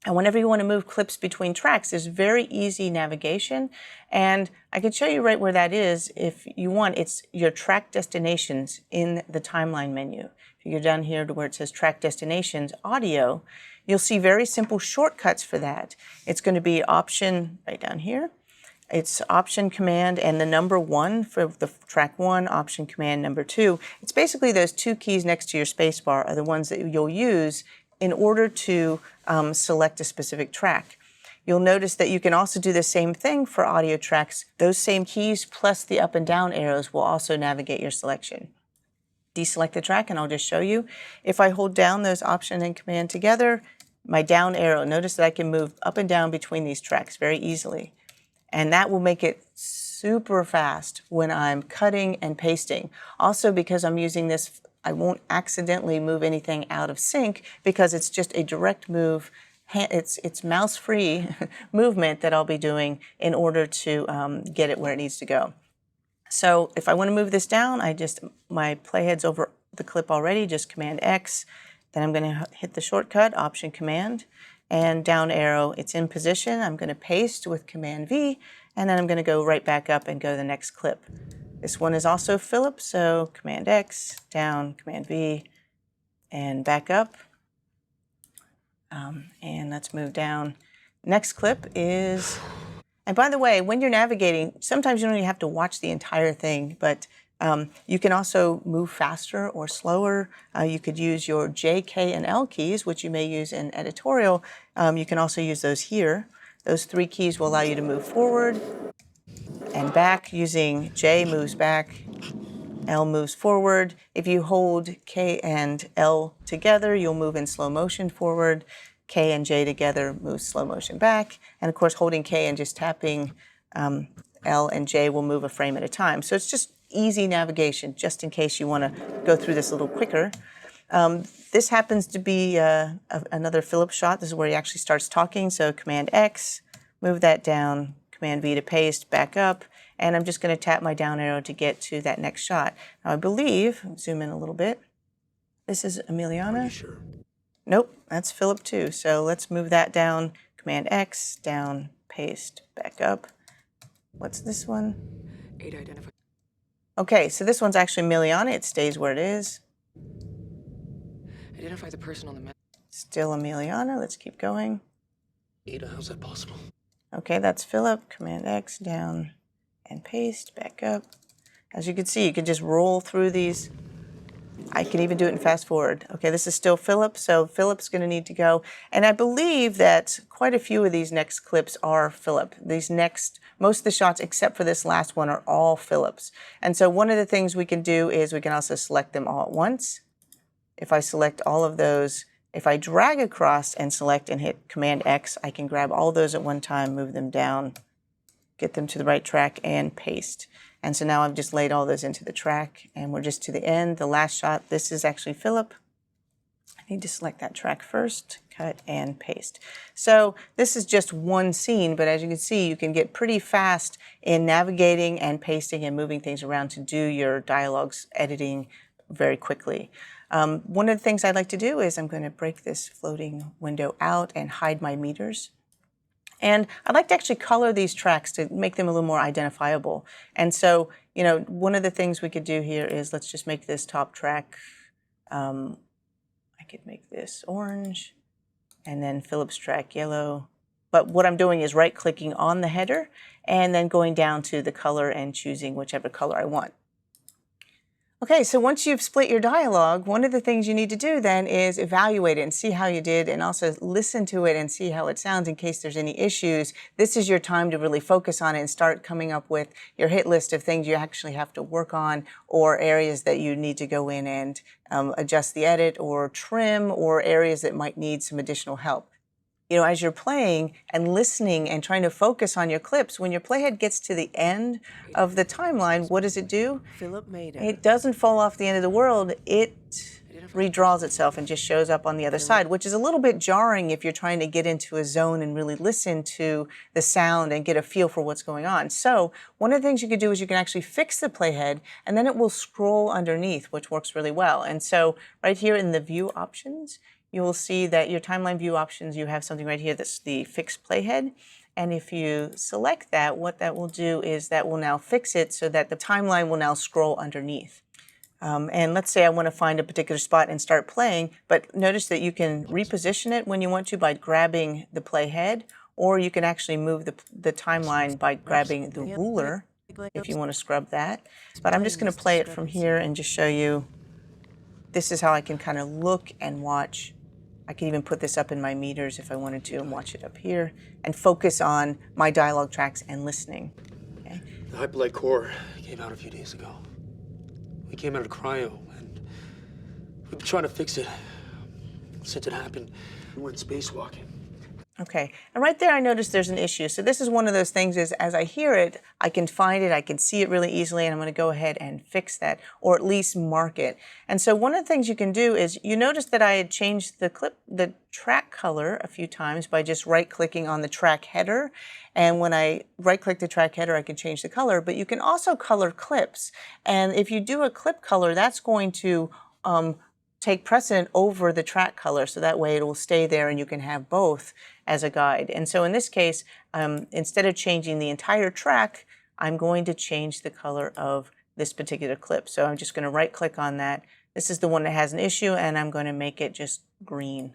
And whenever you want to move clips between tracks, there's very easy navigation. And I can show you right where that is if you want. It's your track destinations in the timeline menu. If you go down here to where it says track destinations, audio, you'll see very simple shortcuts for that. It's going to be option right down here. It's option command and the number 1 for the track 1, option command number 2. It's basically those two keys next to your space bar are the ones that you'll use in order to select a specific track. You'll notice that you can also do the same thing for audio tracks. Those same keys plus the up and down arrows will also navigate your selection. Deselect the track and I'll just show you. If I hold down those option and command together, my down arrow, notice that I can move up and down between these tracks very easily. And that will make it super fast when I'm cutting and pasting. Also, because I'm using this, I won't accidentally move anything out of sync because it's just a direct move. It's mouse-free movement that I'll be doing in order to get it where it needs to go. So if I want to move this down, my playhead's over the clip already, just Command X. Then I'm going to hit the shortcut, Option Command, and down arrow, it's in position. I'm going to paste with Command V, and then I'm going to go right back up and go to the next clip. This one is also Philip, so Command X, down, Command V, and back up. And let's move down. Next clip is, and by the way, when you're navigating, sometimes you don't even have to watch the entire thing, but you can also move faster or slower. You could use your J, K, and L keys, which you may use in editorial. You can also use those here. Those 3 keys will allow you to move forward and back. Using J moves back, L moves forward. If you hold K and L together, you'll move in slow motion forward. K and J together moves slow motion back. And of course, holding K and just tapping L and J will move a frame at a time. So it's just easy navigation, just in case you want to go through this a little quicker. This happens to be another Philip shot. This is where he actually starts talking. So Command X, move that down, Command V to paste, back up, and I'm just going to tap my down arrow to get to that next shot. Now I believe, zoom in a little bit, this is Emiliana. Are you sure? Nope, that's Philip too. So let's move that down, Command X, down, paste, back up. What's this one? 8 identify. Okay, so this one's actually Emiliana. It stays where it is. Identify the person on the map. Still Emiliana. Let's keep going. Ada, how's that possible? Okay, that's Philip. Command X, down, and paste, back up. As you can see, you can just roll through these. I can even do it in fast forward. Okay, this is still Philip, so Philip's going to need to go. And I believe that quite a few of these next clips are Philip. Most of the shots, except for this last one, are all Philip's. And so one of the things we can do is we can also select them all at once. If I select all of those, If I drag across and select and hit Command X, I can grab all those at one time, move them down, get them to the right track, and paste. And so now I've just laid all those into the track, and we're just to the end. The last shot, this is actually Philip. I need to select that track first, cut and paste. So this is just one scene, but as you can see, you can get pretty fast in navigating and pasting and moving things around to do your dialogues editing very quickly. One of the things I'd like to do is I'm going to break this floating window out and hide my meters. And I'd like to actually color these tracks to make them a little more identifiable. And so, you know, one of the things we could do here is let's just make this top track, I could make this orange, and then Philip's track yellow. But what I'm doing is right-clicking on the header and then going down to the color and choosing whichever color I want. Okay, so once you've split your dialogue, one of the things you need to do then is evaluate it and see how you did, and also listen to it and see how it sounds in case there's any issues. This is your time to really focus on it and start coming up with your hit list of things you actually have to work on, or areas that you need to go in and adjust the edit or trim, or areas that might need some additional help. You know, as you're playing and listening and trying to focus on your clips, when your playhead gets to the end of the timeline, what does it do? Philip made It doesn't fall off the end of the world. It redraws itself and just shows up on the other side, which is a little bit jarring if you're trying to get into a zone and really listen to the sound and get a feel for what's going on. So one of the things you could do is you can actually fix the playhead, and then it will scroll underneath, which works really well. And so right here in the view options, you will see that your timeline view options, you have something right here that's the fixed playhead. And if you select that, what that will do is that will now fix it so that the timeline will now scroll underneath. And let's say I want to find a particular spot and start playing, but notice that you can reposition it when you want to by grabbing the playhead, or you can actually move the timeline by grabbing the ruler if you want to scrub that. But I'm just going to play it from here and just show you. This is how I can kind of look and watch. I can even put this up in my meters if I wanted to and watch it up here and focus on my dialogue tracks and listening. Okay. The hyperlight core came out a few days ago. We came out of cryo, and we've been trying to fix it. Since it happened, we went spacewalking. Okay, and right there I noticed there's an issue. So this is one of those things is as I hear it, I can find it, I can see it really easily, and I'm going to go ahead and fix that, or at least mark it. And so one of the things you can do is, you notice that I had changed the track color a few times by just right-clicking on the track header. And when I right-click the track header, I can change the color, but you can also color clips. And if you do a clip color, that's going to take precedent over the track color, so that way it will stay there and you can have both as a guide. And so in this case, instead of changing the entire track, I'm going to change the color of this particular clip. So I'm just going to right-click on that. This is the one that has an issue, and I'm going to make it just green.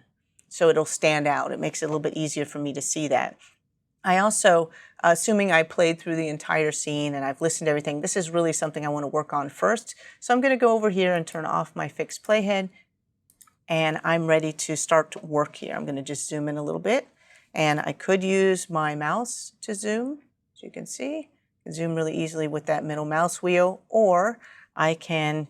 So it'll stand out. It makes it a little bit easier for me to see that. I also, assuming I played through the entire scene and I've listened to everything, this is really something I want to work on first. So I'm going to go over here and turn off my fixed playhead, and I'm ready to start work here. I'm going to just zoom in a little bit, and I could use my mouse to zoom, as you can see. I can zoom really easily with that middle mouse wheel, or I can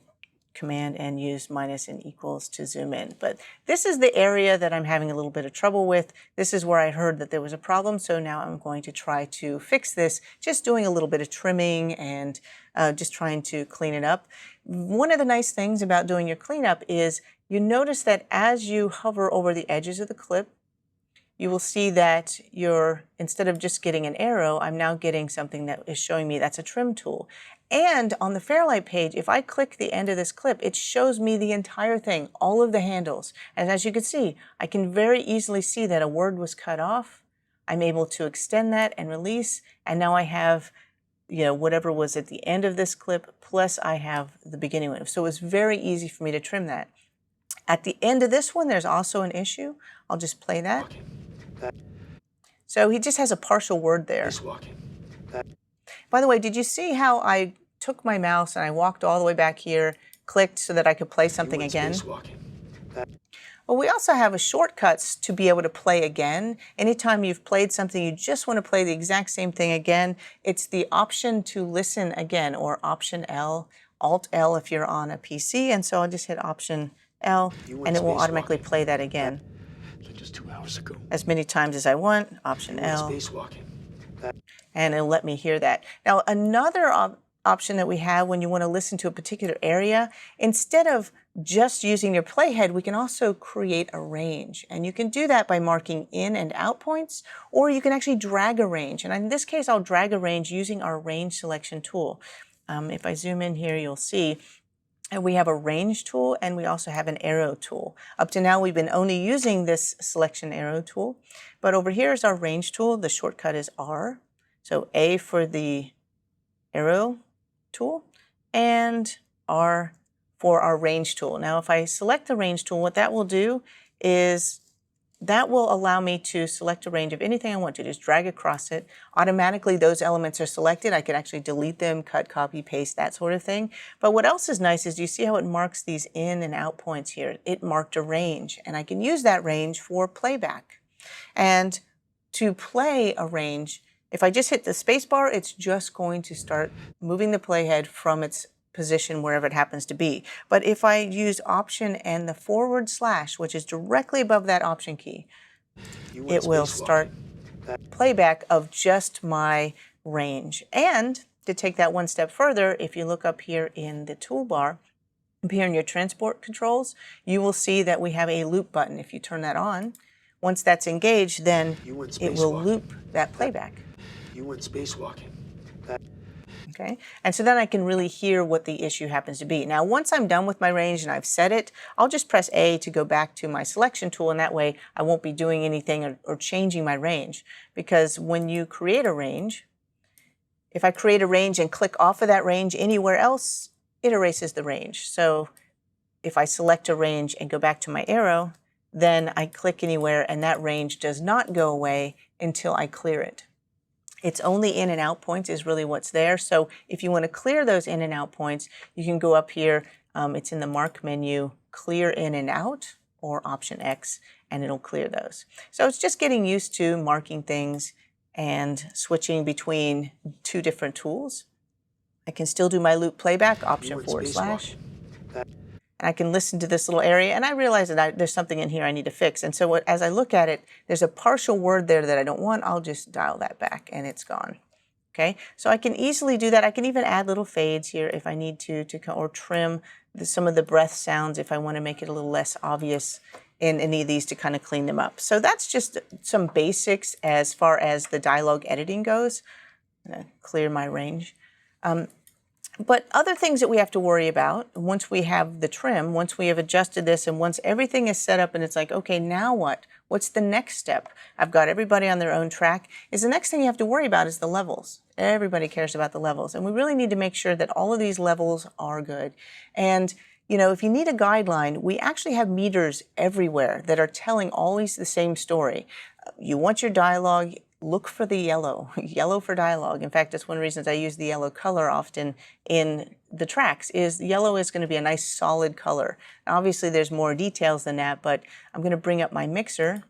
Command and use minus and equals to zoom in. But this is the area that I'm having a little bit of trouble with. This is where I heard that there was a problem, so now I'm going to try to fix this, just doing a little bit of trimming and just trying to clean it up. One of the nice things about doing your cleanup is you notice that as you hover over the edges of the clip, you will see that instead of just getting an arrow, I'm now getting something that is showing me that's a trim tool. And on the Fairlight page, if I click the end of this clip, it shows me the entire thing, all of the handles. And as you can see, I can very easily see that a word was cut off. I'm able to extend that and release, and now I have, you know, whatever was at the end of this clip, plus I have the beginning one. So it's very easy for me to trim that. At the end of this one, there's also an issue. I'll just play that. So he just has a partial word there. By the way, did you see how I took my mouse and I walked all the way back here, clicked so that I could play something again? Well, we also have a shortcuts to be able to play again. Anytime you've played something, you just want to play the exact same thing again, it's the option to listen again, or Option L, Alt L if you're on a PC. And so I'll just hit Option L, You went and it will automatically spacewalking. play that again Like just 2 hours ago. as many times as I want. Option You went L. spacewalking. And it'll let me hear that. Now, another option that we have when you want to listen to a particular area, instead of just using your playhead, we can also create a range. And you can do that by marking in and out points, or you can actually drag a range. And in this case, I'll drag a range using our range selection tool. If I zoom in here, you'll see and we have a range tool and we also have an arrow tool. Up to now, we've been only using this selection arrow tool, but over here is our range tool. The shortcut is R. So A for the arrow tool and R for our range tool. Now, if I select the range tool, what that will do is that will allow me to select a range of anything I want to. Just drag across it. Automatically, those elements are selected. I can actually delete them, cut, copy, paste, that sort of thing. But what else is nice is you see how it marks these in and out points here. It marked a range, and I can use that range for playback. And to play a range, if I just hit the space bar, it's just going to start moving the playhead from its position wherever it happens to be. But if I use Option and the /, which is directly above that Option key, it will start playback of just my range. And to take that one step further, if you look up here in the toolbar, up here in your transport controls, you will see that we have a loop button. If you turn that on, once that's engaged, then it will loop that playback. You went spacewalking. Okay, and so then I can really hear what the issue happens to be. Now, once I'm done with my range and I've set it, I'll just press A to go back to my selection tool, and that way I won't be doing anything or changing my range. Because when you create a range, if I create a range and click off of that range anywhere else, it erases the range. So if I select a range and go back to my arrow, then I click anywhere and that range does not go away until I clear it. It's only in and out points is really what's there. So if you want to clear those in and out points, you can go up here. It's in the mark menu, clear in and out, or Option X, and it'll clear those. So it's just getting used to marking things and switching between two different tools. I can still do my loop playback, Option /. And I can listen to this little area, and I realize that there's something in here I need to fix. And so as I look at it, there's a partial word there that I don't want. I'll just dial that back, and it's gone. Okay, so I can easily do that. I can even add little fades here if I need to or trim some of the breath sounds if I want to make it a little less obvious in any of these to kind of clean them up. So that's just some basics as far as the dialogue editing goes. I'm going to clear my range. But other things that we have to worry about once we have the trim, once we have adjusted this, and once everything is set up and it's like, okay, now what? What's the next step? I've got everybody on their own track. The next thing you have to worry about is the levels. Everybody cares about the levels. And we really need to make sure that all of these levels are good. And you know, if you need a guideline, we actually have meters everywhere that are telling always the same story. You want your dialogue, look for the yellow, yellow for dialogue. In fact, that's one of the reasons I use the yellow color often in the tracks, is yellow is going to be a nice solid color. Now, obviously, there's more details than that, but I'm going to bring up my mixer.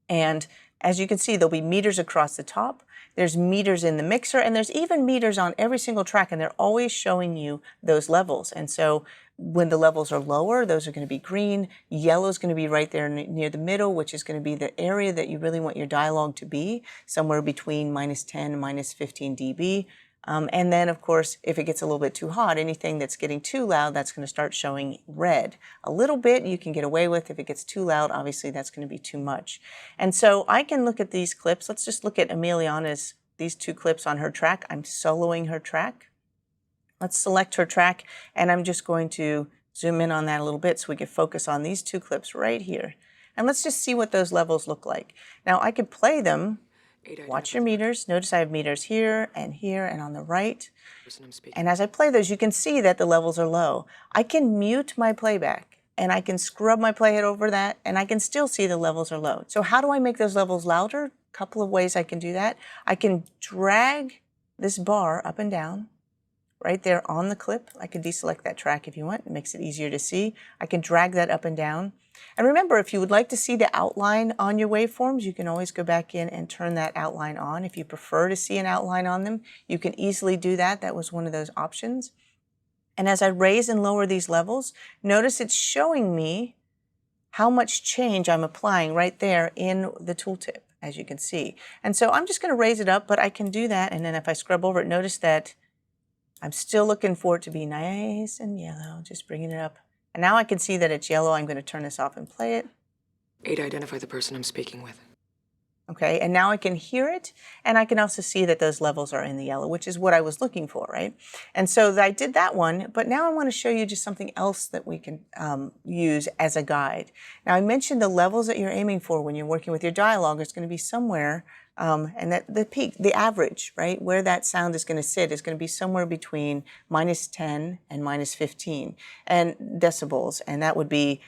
And as you can see, there'll be meters across the top. There's meters in the mixer, and there's even meters on every single track, and they're always showing you those levels. And so when the levels are lower, those are going to be green. Yellow is going to be right there near the middle, which is going to be the area that you really want your dialogue to be, somewhere between -10 and -15 dB. And then, of course, if it gets a little bit too hot, anything that's getting too loud, that's going to start showing red. A little bit you can get away with. If it gets too loud, obviously that's going to be too much. And so I can look at these clips. Let's just look at Emiliana's, these two clips on her track. I'm soloing her track. Let's select her track, and I'm just going to zoom in on that a little bit so we can focus on these two clips right here. And let's just see what those levels look like. Now, I could play them. Watch your meters. Notice I have meters here and on the right. And as I play those, you can see that the levels are low. I can mute my playback, and I can scrub my playhead over that, and I can still see the levels are low. So how do I make those levels louder? A couple of ways I can do that. I can drag this bar up and down right there on the clip. I can deselect that track if you want. It makes it easier to see. I can drag that up and down. And remember, if you would like to see the outline on your waveforms, you can always go back in and turn that outline on. If you prefer to see an outline on them, you can easily do that. That was one of those options. And as I raise and lower these levels, notice it's showing me how much change I'm applying right there in the tooltip, as you can see. And so I'm just going to raise it up, but I can do that. And then if I scrub over it, notice that I'm still looking for it to be nice and yellow, just bringing it up. And now I can see that it's yellow. I'm going to turn this off and play it. 8, identify the person I'm speaking with. Okay, and now I can hear it, and I can also see that those levels are in the yellow, which is what I was looking for, right? And so I did that one, but now I want to show you just something else that we can use as a guide. Now I mentioned the levels that you're aiming for when you're working with your dialogue is going to be somewhere, and that the peak, the average, right, where that sound is going to sit is going to be somewhere between -10 and -15 and decibels, and that would be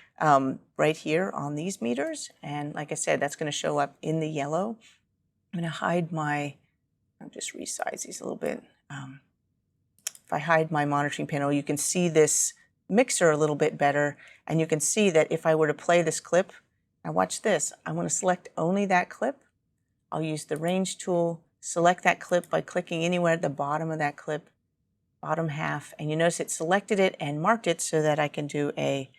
right here on these meters. And like I said, that's going to show up in the yellow. I'm going to hide I'll just resize these a little bit. If I hide my monitoring panel, you can see this mixer a little bit better, and you can see that if I were to play this clip, now watch this, I want to select only that clip. I'll use the range tool, select that clip by clicking anywhere at the bottom of that clip, bottom half, and you notice it selected it and marked it so that I can do a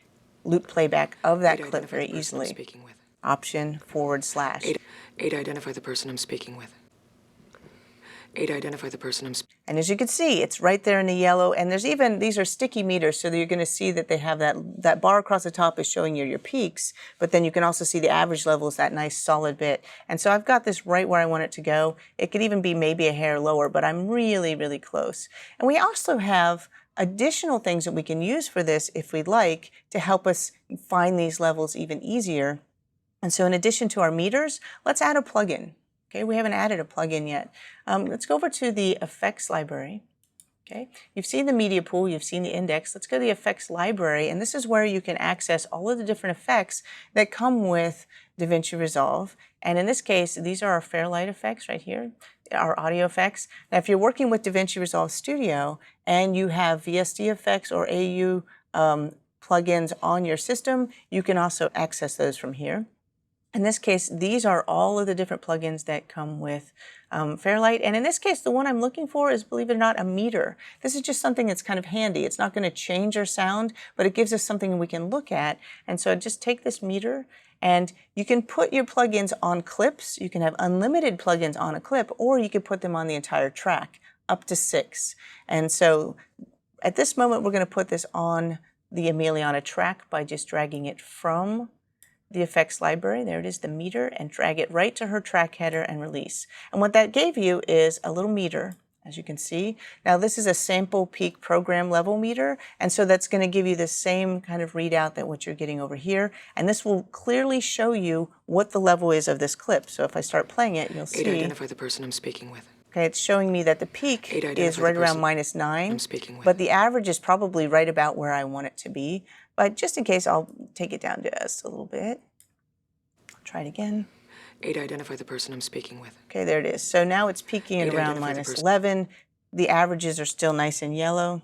loop playback of that clip very easily. Option /. 8, identify the person I'm speaking with. 8, identify the person I'm speaking with. And as you can see, it's right there in the yellow, and there's even, these are sticky meters, so that you're going to see that they have that bar across the top is showing you your peaks, but then you can also see the average level is that nice solid bit. And so I've got this right where I want it to go. It could even be maybe a hair lower, but I'm really, really close. And we also have additional things that we can use for this if we'd like to help us find these levels even easier. And so in addition to our meters, let's add a plugin. Okay, we haven't added a plugin yet. Let's go over to the effects library. Okay, you've seen the media pool, you've seen the index. Let's go to the effects library, and this is where you can access all of the different effects that come with DaVinci Resolve. And in this case, these are our Fairlight effects right here, our audio effects. Now, if you're working with DaVinci Resolve Studio and you have VST effects or AU plugins on your system, you can also access those from here. In this case, these are all of the different plugins that come with Fairlight. And in this case, the one I'm looking for is, believe it or not, a meter. This is just something that's kind of handy. It's not going to change our sound, but it gives us something we can look at. And so just take this meter, and you can put your plugins on clips. You can have unlimited plugins on a clip, or you can put them on the entire track, up to 6. And so at this moment, we're going to put this on the Emiliana track by just dragging it from the effects library, there it is, the meter, and drag it right to her track header and release. And what that gave you is a little meter, as you can see. Now this is a sample peak program level meter, and so that's going to give you the same kind of readout that what you're getting over here, and this will clearly show you what the level is of this clip. So if I start playing it, you'll see. 8, identify the person I'm speaking with. Okay, it's showing me that the peak is right around -9, I'm speaking with. but the average is probably right about where I want it to be. But just in case, I'll take it down just a little bit. Try it again. 8, identify the person I'm speaking with. Okay, there it is. So now it's peaking at around -11. The averages are still nice and yellow.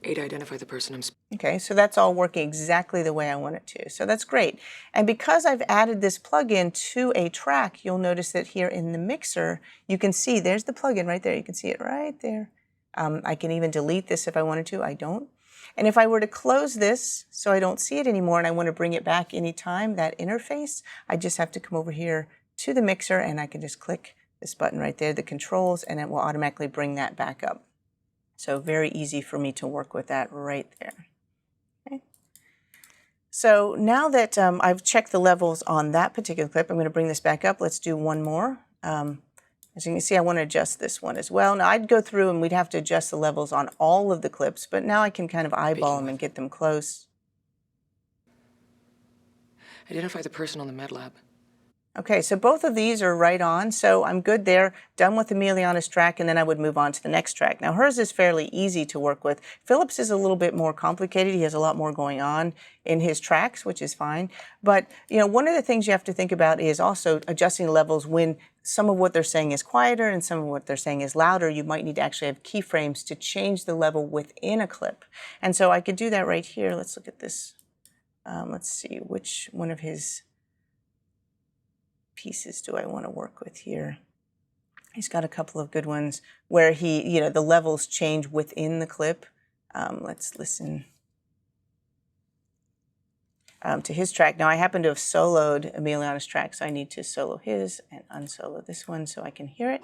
8, identify the person I'm speaking with. Okay, so that's all working exactly the way I want it to. So that's great. And because I've added this plugin to a track, you'll notice that here in the mixer, you can see there's the plugin right there. You can see it right there. I can even delete this if I wanted to. I don't. And if I were to close this so I don't see it anymore and I want to bring it back anytime, that interface, I just have to come over here to the mixer and I can just click this button right there, the controls, and it will automatically bring that back up. So very easy for me to work with that right there. Okay. So now that I've checked the levels on that particular clip, I'm going to bring this back up. Let's do one more. As you can see, I want to adjust this one as well. Now, I'd go through and we'd have to adjust the levels on all of the clips, but now I can kind of eyeball them and get them close. Identify the person on the med lab. Okay, so both of these are right on, so I'm good there, done with Emiliana's track, and then I would move on to the next track. Now, hers is fairly easy to work with. Philip's is a little bit more complicated. He has a lot more going on in his tracks, which is fine. But, you know, one of the things you have to think about is also adjusting levels when some of what they're saying is quieter and some of what they're saying is louder. You might need to actually have keyframes to change the level within a clip. And so I could do that right here. Let's look at this. Let's see, which one of his pieces do I want to work with here? He's got a couple of good ones where he, the levels change within the clip. Let's listen to his track. Now, I happen to have soloed Emiliana's track, so I need to solo his and unsolo this one so I can hear it.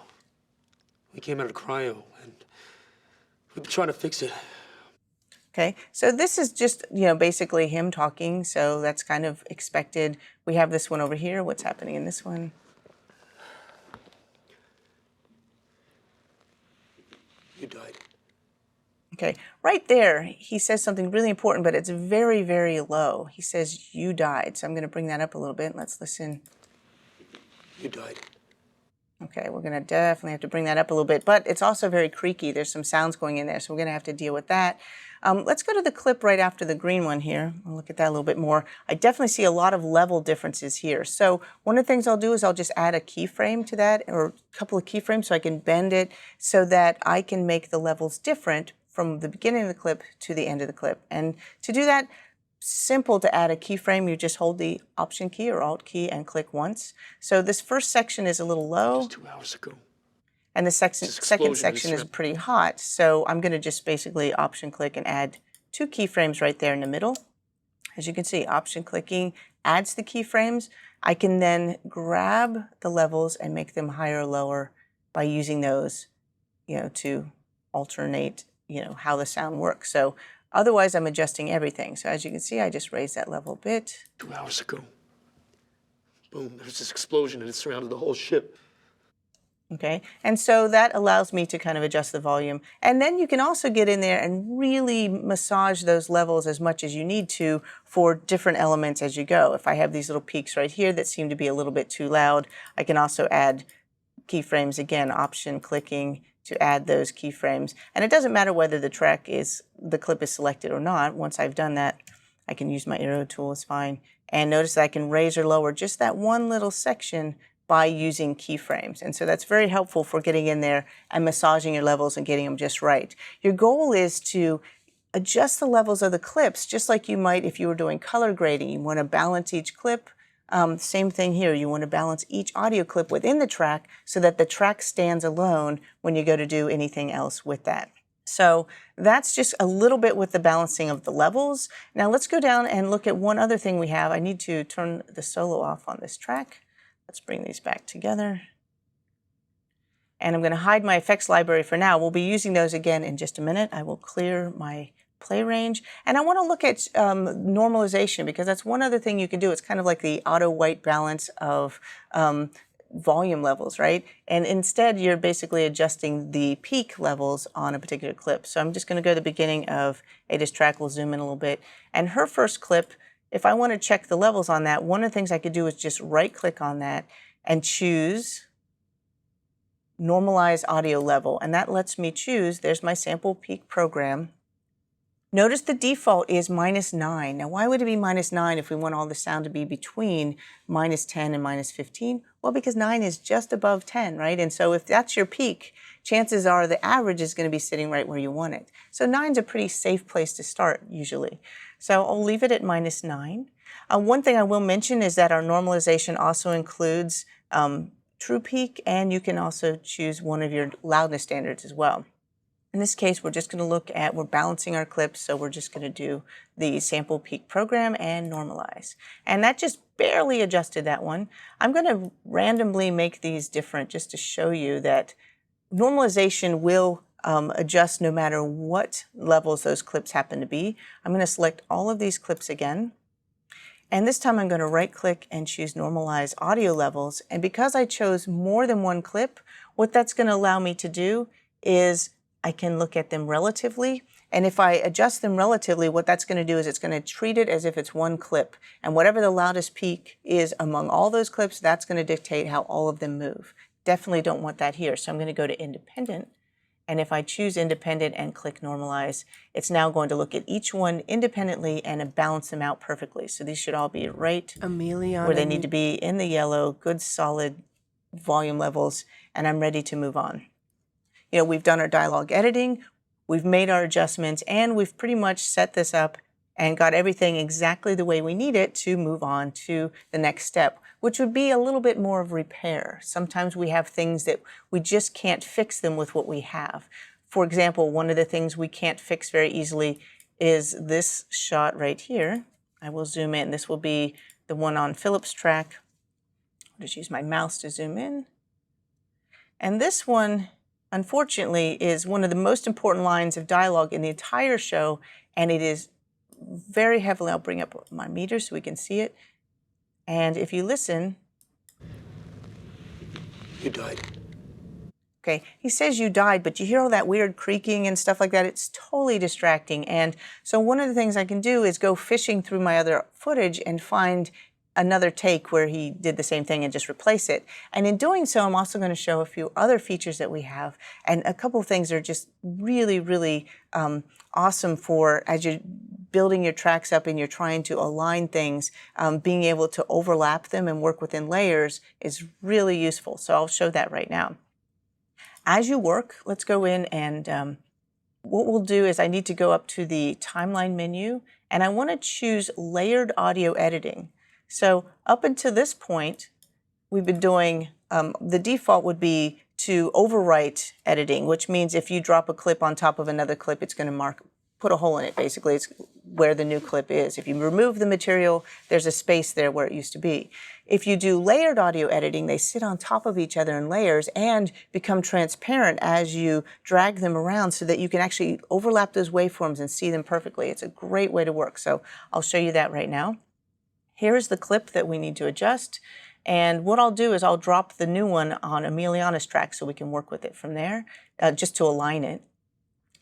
We came out of cryo, and we've been trying to fix it. Okay, so this is just, basically him talking, so that's kind of expected. We have this one over here. What's happening in this one? You died. Okay, right there, he says something really important, but it's very, very low. He says, you died. So I'm going to bring that up a little bit. Let's listen. You died. Okay, we're going to definitely have to bring that up a little bit, but it's also very creaky. There's some sounds going in there, so we're going to have to deal with that. Let's go to the clip right after the green one here. I'll look at that a little bit more. I definitely see a lot of level differences here. So one of the things I'll do is I'll just add a keyframe to that, or a couple of keyframes, so I can bend it so that I can make the levels different from the beginning of the clip to the end of the clip. And to do that, simple to add a keyframe. You just hold the Option key or Alt key and click once. So this first section is a little low. Just 2 hours ago. And the second section is pretty hot. So I'm going to just basically Option click and add 2 keyframes right there in the middle. As you can see, Option clicking adds the keyframes. I can then grab the levels and make them higher or lower by using those, to alternate, how the sound works. So otherwise, I'm adjusting everything. So as you can see, I just raised that level a bit. 2 hours ago. Boom, there's this explosion and it surrounded the whole ship. Okay, and so that allows me to kind of adjust the volume. And then you can also get in there and really massage those levels as much as you need to for different elements as you go. If I have these little peaks right here that seem to be a little bit too loud, I can also add keyframes, again, Option clicking to add those keyframes. And it doesn't matter whether the clip is selected or not. Once I've done that, I can use my arrow tool, it's fine. And notice that I can raise or lower just that one little section by using keyframes. And so that's very helpful for getting in there and massaging your levels and getting them just right. Your goal is to adjust the levels of the clips just like you might if you were doing color grading. You want to balance each clip. Same thing here. You want to balance each audio clip within the track so that the track stands alone when you go to do anything else with that. So that's just a little bit with the balancing of the levels. Now let's go down and look at one other thing we have. I need to turn the solo off on this track. Let's bring these back together. And I'm going to hide my effects library for now. We'll be using those again in just a minute. I will clear my play range. And I want to look at normalization because that's one other thing you can do. It's kind of like the auto white balance of volume levels, right? And instead, you're basically adjusting the peak levels on a particular clip. So I'm just going to go to the beginning of Ada's track. We'll zoom in a little bit. And her first clip, if I want to check the levels on that, one of the things I could do is just right-click on that and choose Normalize Audio Level. And that lets me choose, there's my sample peak program. Notice the default is -9. Now, why would it be -9 if we want all the sound to be between -10 and -15? Well, because 9 is just above 10, right? And so if that's your peak, chances are the average is going to be sitting right where you want it. So 9's a pretty safe place to start, usually. So I'll leave it at -9. One thing I will mention is that our normalization also includes true peak, and you can also choose one of your loudness standards as well. In this case, we're just going to look at, we're balancing our clips, so we're just going to do the sample peak program and normalize. And that just barely adjusted that one. I'm going to randomly make these different just to show you that normalization will adjust no matter what levels those clips happen to be. I'm going to select all of these clips again. And this time I'm going to right-click and choose Normalize Audio Levels. And because I chose more than one clip, what that's going to allow me to do is I can look at them relatively. And if I adjust them relatively, what that's going to do is it's going to treat it as if it's one clip. And whatever the loudest peak is among all those clips, that's going to dictate how all of them move. Definitely don't want that here. So I'm going to go to Independent. And if I choose Independent and click Normalize, it's now going to look at each one independently and balance them out perfectly. So these should all be right where they need to be in the yellow, good solid volume levels, and I'm ready to move on. We've done our dialogue editing, we've made our adjustments, and we've pretty much set this up and got everything exactly the way we need it to move on to the next step, which would be a little bit more of repair. Sometimes we have things that we just can't fix them with what we have. For example, one of the things we can't fix very easily is this shot right here. I will zoom in. This will be the one on Philip's track. I'll just use my mouse to zoom in. And this one, unfortunately, is one of the most important lines of dialogue in the entire show, and it is very heavily, I'll bring up my meter so we can see it. And if you listen. You died. Okay, he says you died, but you hear all that weird creaking and stuff like that. It's totally distracting. And so one of the things I can do is go fishing through my other footage and find another take where he did the same thing and just replace it. And in doing so, I'm also going to show a few other features that we have. And a couple of things are just really, really awesome for as you're building your tracks up and you're trying to align things, being able to overlap them and work within layers is really useful. So I'll show that right now. As you work, let's go in and what we'll do is I need to go up to the timeline menu and I want to choose layered audio editing. So up until this point, we've been doing, the default would be to overwrite editing, which means if you drop a clip on top of another clip, it's going to put a hole in it, basically. It's where the new clip is. If you remove the material, there's a space there where it used to be. If you do layered audio editing, they sit on top of each other in layers and become transparent as you drag them around so that you can actually overlap those waveforms and see them perfectly. It's a great way to work. So I'll show you that right now. Here's the clip that we need to adjust. And what I'll do is I'll drop the new one on Emiliana's track so we can work with it from there, just to align it.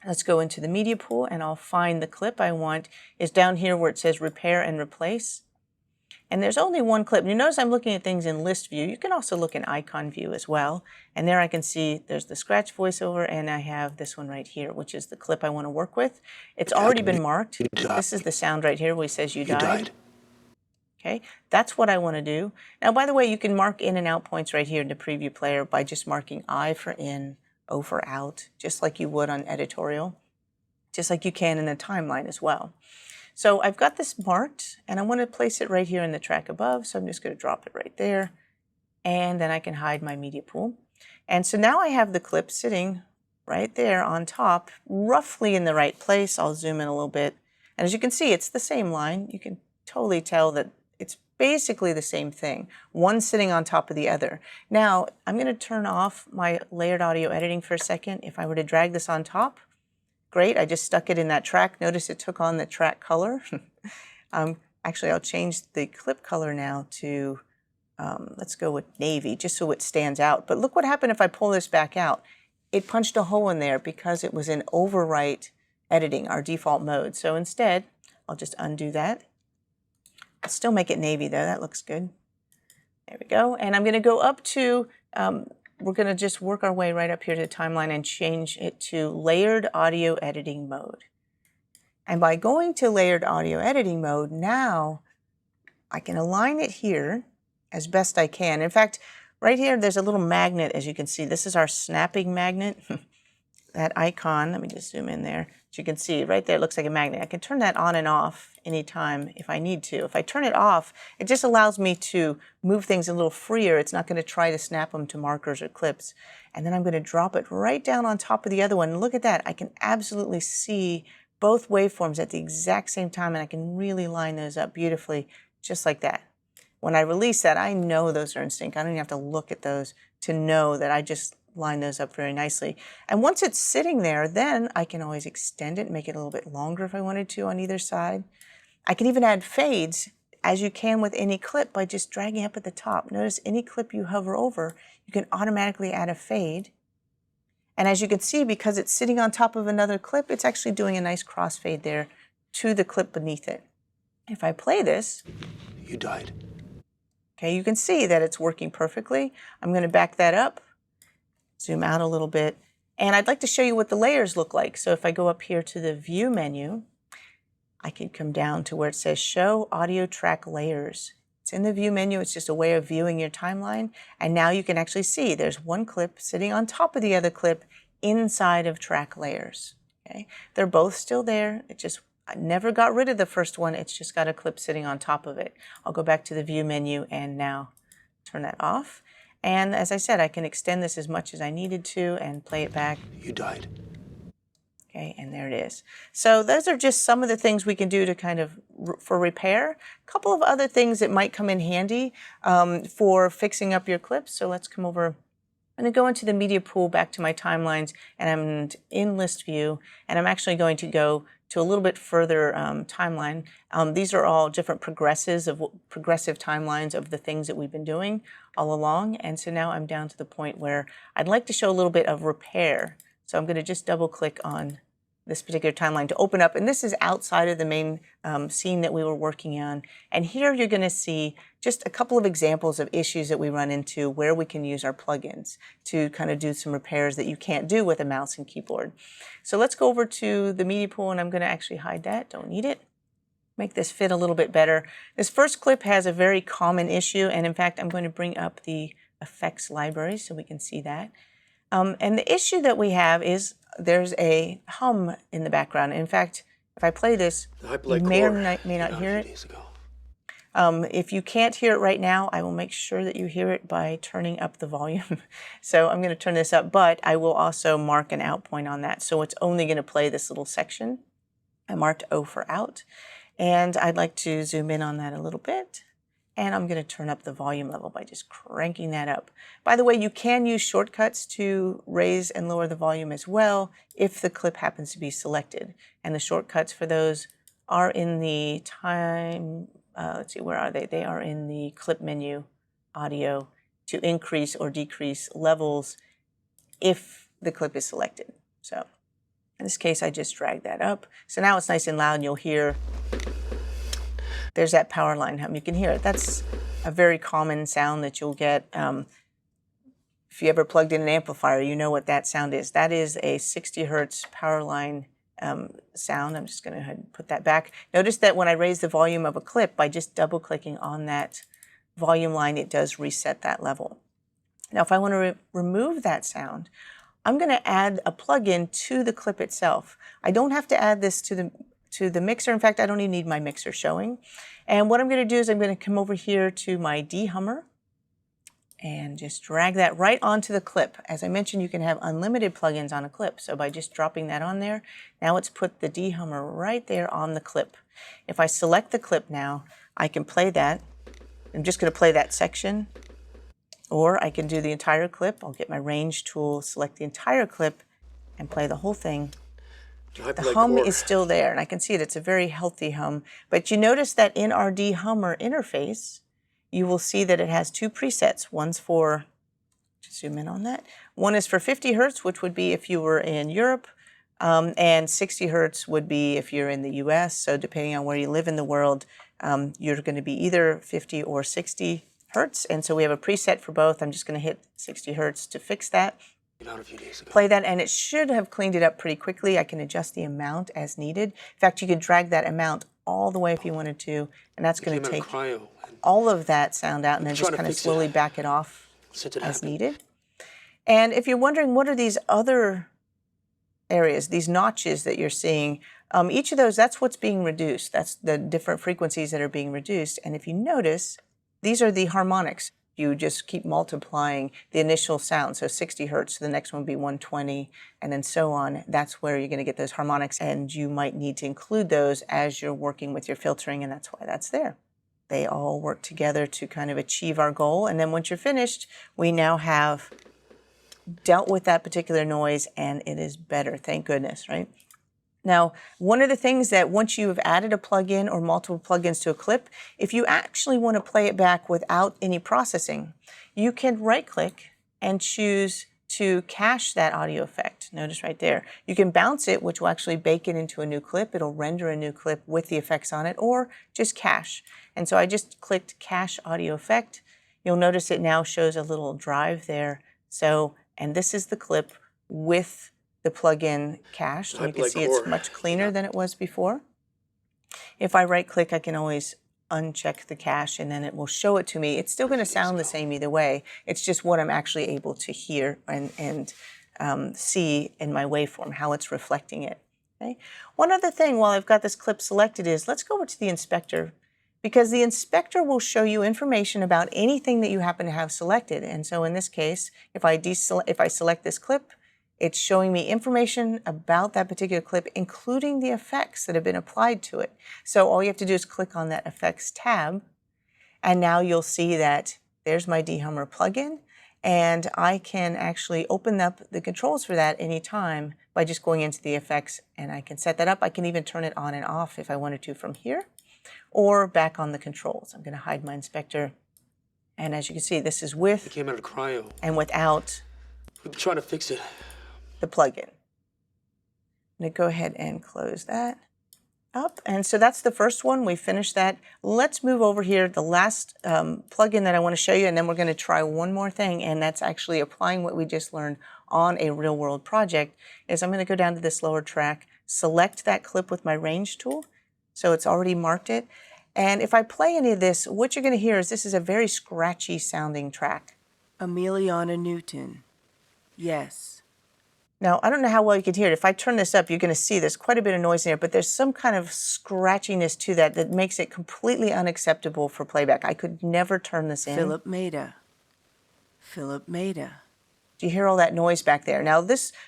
Let's go into the media pool and I'll find the clip I want. Is down here where it says repair and replace. And there's only one clip. You notice I'm looking at things in list view. You can also look in icon view as well. And there I can see there's the scratch voiceover and I have this one right here, which is the clip I want to work with. It's already been marked. This is the sound right here where it says you died. Okay, that's what I want to do. Now, by the way, you can mark in and out points right here in the preview player by just marking I for in, O for out, just like you would on editorial, just like you can in the timeline as well. So I've got this marked and I want to place it right here in the track above. So I'm just going to drop it right there and then I can hide my media pool. And so now I have the clip sitting right there on top, roughly in the right place. I'll zoom in a little bit. And as you can see, it's the same line. You can totally tell that it's basically the same thing, one sitting on top of the other. Now, I'm going to turn off my layered audio editing for a second. If I were to drag this on top, great, I just stuck it in that track. Notice it took on the track color. Actually, I'll change the clip color now to, let's go with navy, just so it stands out. But look what happened if I pull this back out. It punched a hole in there because it was in overwrite editing, our default mode. So instead, I'll just undo that. I'll still make it navy though, that looks good. There we go. And I'm going to go up to, we're going to just work our way right up here to the timeline and change it to layered audio editing mode. And by going to layered audio editing mode, now I can align it here as best I can. In fact, right here, there's a little magnet, as you can see. This is our snapping magnet. That icon, let me just zoom in there. As you can see, right there, it looks like a magnet. I can turn that on and off anytime if I need to. If I turn it off, it just allows me to move things a little freer. It's not going to try to snap them to markers or clips. And then I'm going to drop it right down on top of the other one. And look at that. I can absolutely see both waveforms at the exact same time, and I can really line those up beautifully, just like that. When I release that, I know those are in sync. I don't even have to look at those to know that I just line those up very nicely. And once it's sitting there, then I can always extend it, make it a little bit longer if I wanted to on either side. I can even add fades, as you can with any clip, by just dragging up at the top. Notice any clip you hover over, you can automatically add a fade. And as you can see, because it's sitting on top of another clip, it's actually doing a nice crossfade there to the clip beneath it. If I play this, You died. okay, you can see that it's working perfectly. I'm going to back that up. Zoom out a little bit. And I'd like to show you what the layers look like. So if I go up here to the View menu, I can come down to where it says Show Audio Track Layers. It's in the View menu. It's just a way of viewing your timeline. And now you can actually see there's one clip sitting on top of the other clip inside of track layers. Okay? They're both still there. It's just I never got rid of the first one. It's just got a clip sitting on top of it. I'll go back to the view menu and now turn that off. And as I said, I can extend this as much as I needed to and play it back. You died. Okay, and there it is. So those are just some of the things we can do to kind of for repair. A couple of other things that might come in handy for fixing up your clips. So let's come over. I'm going to go into the media pool back to my timelines, and I'm in list view, and I'm actually going to go to a little bit further timeline. These are all different progressive timelines of the things that we've been doing all along. And so now I'm down to the point where I'd like to show a little bit of repair. So I'm going to just double click on this particular timeline to open up. And this is outside of the main scene that we were working on. And here you're going to see just a couple of examples of issues that we run into where we can use our plugins to kind of do some repairs that you can't do with a mouse and keyboard. So let's go over to the media pool, and I'm going to actually hide that. Don't need it. Make this fit a little bit better. This first clip has a very common issue. And in fact, I'm going to bring up the effects library so we can see that. And the issue that we have is there's a hum in the background. In fact, if I play this, you may or may not hear it. If you can't hear it right now, I will make sure that you hear it by turning up the volume. So I'm going to turn this up, but I will also mark an out point on that. So it's only going to play this little section. I marked O for out. And I'd like to zoom in on that a little bit. And I'm going to turn up the volume level by just cranking that up. By the way, you can use shortcuts to raise and lower the volume as well if the clip happens to be selected. And the shortcuts for those are in the let's see, where are they? They are in the clip menu, audio, to increase or decrease levels if the clip is selected. So in this case, I just drag that up. So now it's nice and loud, and you'll hear there's that power line hum. You can hear it. That's a very common sound that you'll get. If you ever plugged in an amplifier, you know what that sound is. That is a 60 hertz power line sound. I'm just going to go ahead and put that back. Notice that when I raise the volume of a clip, by just double clicking on that volume line, it does reset that level. Now, if I want to remove that sound, I'm going to add a plugin to the clip itself. I don't have to add this to the mixer. In fact, I don't even need my mixer showing. And what I'm going to do is I'm going to come over here to my dehummer and just drag that right onto the clip. As I mentioned, you can have unlimited plugins on a clip. So by just dropping that on there, now it's put the dehummer right there on the clip. If I select the clip now, I can play that. I'm just going to play that section, or I can do the entire clip. I'll get my range tool, select the entire clip, and play the whole thing. The hum is still there, and I can see it. It's a very healthy hum. But you notice that in our dehummer interface, you will see that it has two presets. One's for, just zoom in on that. One is for 50 hertz, which would be if you were in Europe, and 60 hertz would be if you're in the US. So depending on where you live in the world, you're going to be either 50 or 60 hertz. And so we have a preset for both. I'm just going to hit 60 hertz to fix that. Out a few days ago. Play that, and it should have cleaned it up pretty quickly. I can adjust the amount as needed. In fact, you could drag that amount all the way if you wanted to, and that's going to take all of that sound out and then just kind of slowly back it off as needed. And if you're wondering what are these other areas, these notches that you're seeing, each of those, that's what's being reduced. That's the different frequencies that are being reduced. And if you notice, these are the harmonics. You just keep multiplying the initial sound. So 60 hertz, the next one would be 120, and then so on. That's where you're going to get those harmonics, and you might need to include those as you're working with your filtering, and that's why that's there. They all work together to kind of achieve our goal, and then once you're finished, we now have dealt with that particular noise, and it is better, thank goodness, right? Now, one of the things that once you have added a plugin or multiple plugins to a clip, if you actually want to play it back without any processing, you can right-click and choose to cache that audio effect. Notice right there. You can bounce it, which will actually bake it into a new clip. It'll render a new clip with the effects on it, or just cache. And so I just clicked Cache Audio Effect. You'll notice it now shows a little drive there. So, and this is the clip with the plugin cached. And you can see it's much cleaner than it was before. If I right-click, I can always uncheck the cache, and then it will show it to me. It's still going to sound the same either way. It's just what I'm actually able to hear and see in my waveform, how it's reflecting it. Okay. One other thing while I've got this clip selected is let's go over to the inspector, because the inspector will show you information about anything that you happen to have selected. And so in this case, if I select this clip, it's showing me information about that particular clip, including the effects that have been applied to it. So all you have to do is click on that Effects tab, and now you'll see that there's my dehummer plugin, and I can actually open up the controls for that anytime by just going into the effects, and I can set that up. I can even turn it on and off if I wanted to from here, or back on the controls. I'm going to hide my inspector, and as you can see, this is with It came out of cryo. and without We've been trying to fix it. the plugin. I'm going to go ahead and close that up. And so that's the first one. We finished that. Let's move over here. The last plugin that I want to show you, and then we're going to try one more thing, and that's actually applying what we just learned on a real world project, is I'm going to go down to this lower track, select that clip with my range tool. So it's already marked it. And if I play any of this, what you're going to hear is this is a very scratchy sounding track. Emiliana Newton. Yes. Now, I don't know how well you can hear it. If I turn this up, you're going to see there's quite a bit of noise in there, but there's some kind of scratchiness to that that makes it completely unacceptable for playback. I could never turn this in. Philip Maida. Philip Maida. Do you hear all that noise back there? Now,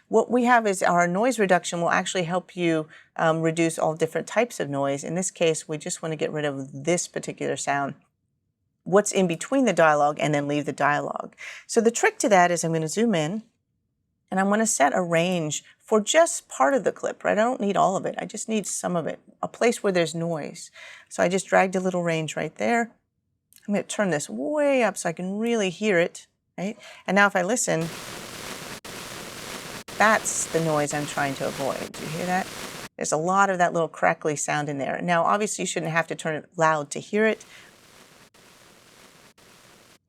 what we have is our noise reduction will actually help you reduce all different types of noise. In this case, we just want to get rid of this particular sound, what's in between the dialogue, and then leave the dialogue. So the trick to that is I'm going to zoom in, and I'm going to set a range for just part of the clip, right? I don't need all of it. I just need some of it, a place where there's noise. So I just dragged a little range right there. I'm going to turn this way up so I can really hear it, right? And now if I listen, that's the noise I'm trying to avoid. Do you hear that? There's a lot of that little crackly sound in there. Now, obviously, you shouldn't have to turn it loud to hear it,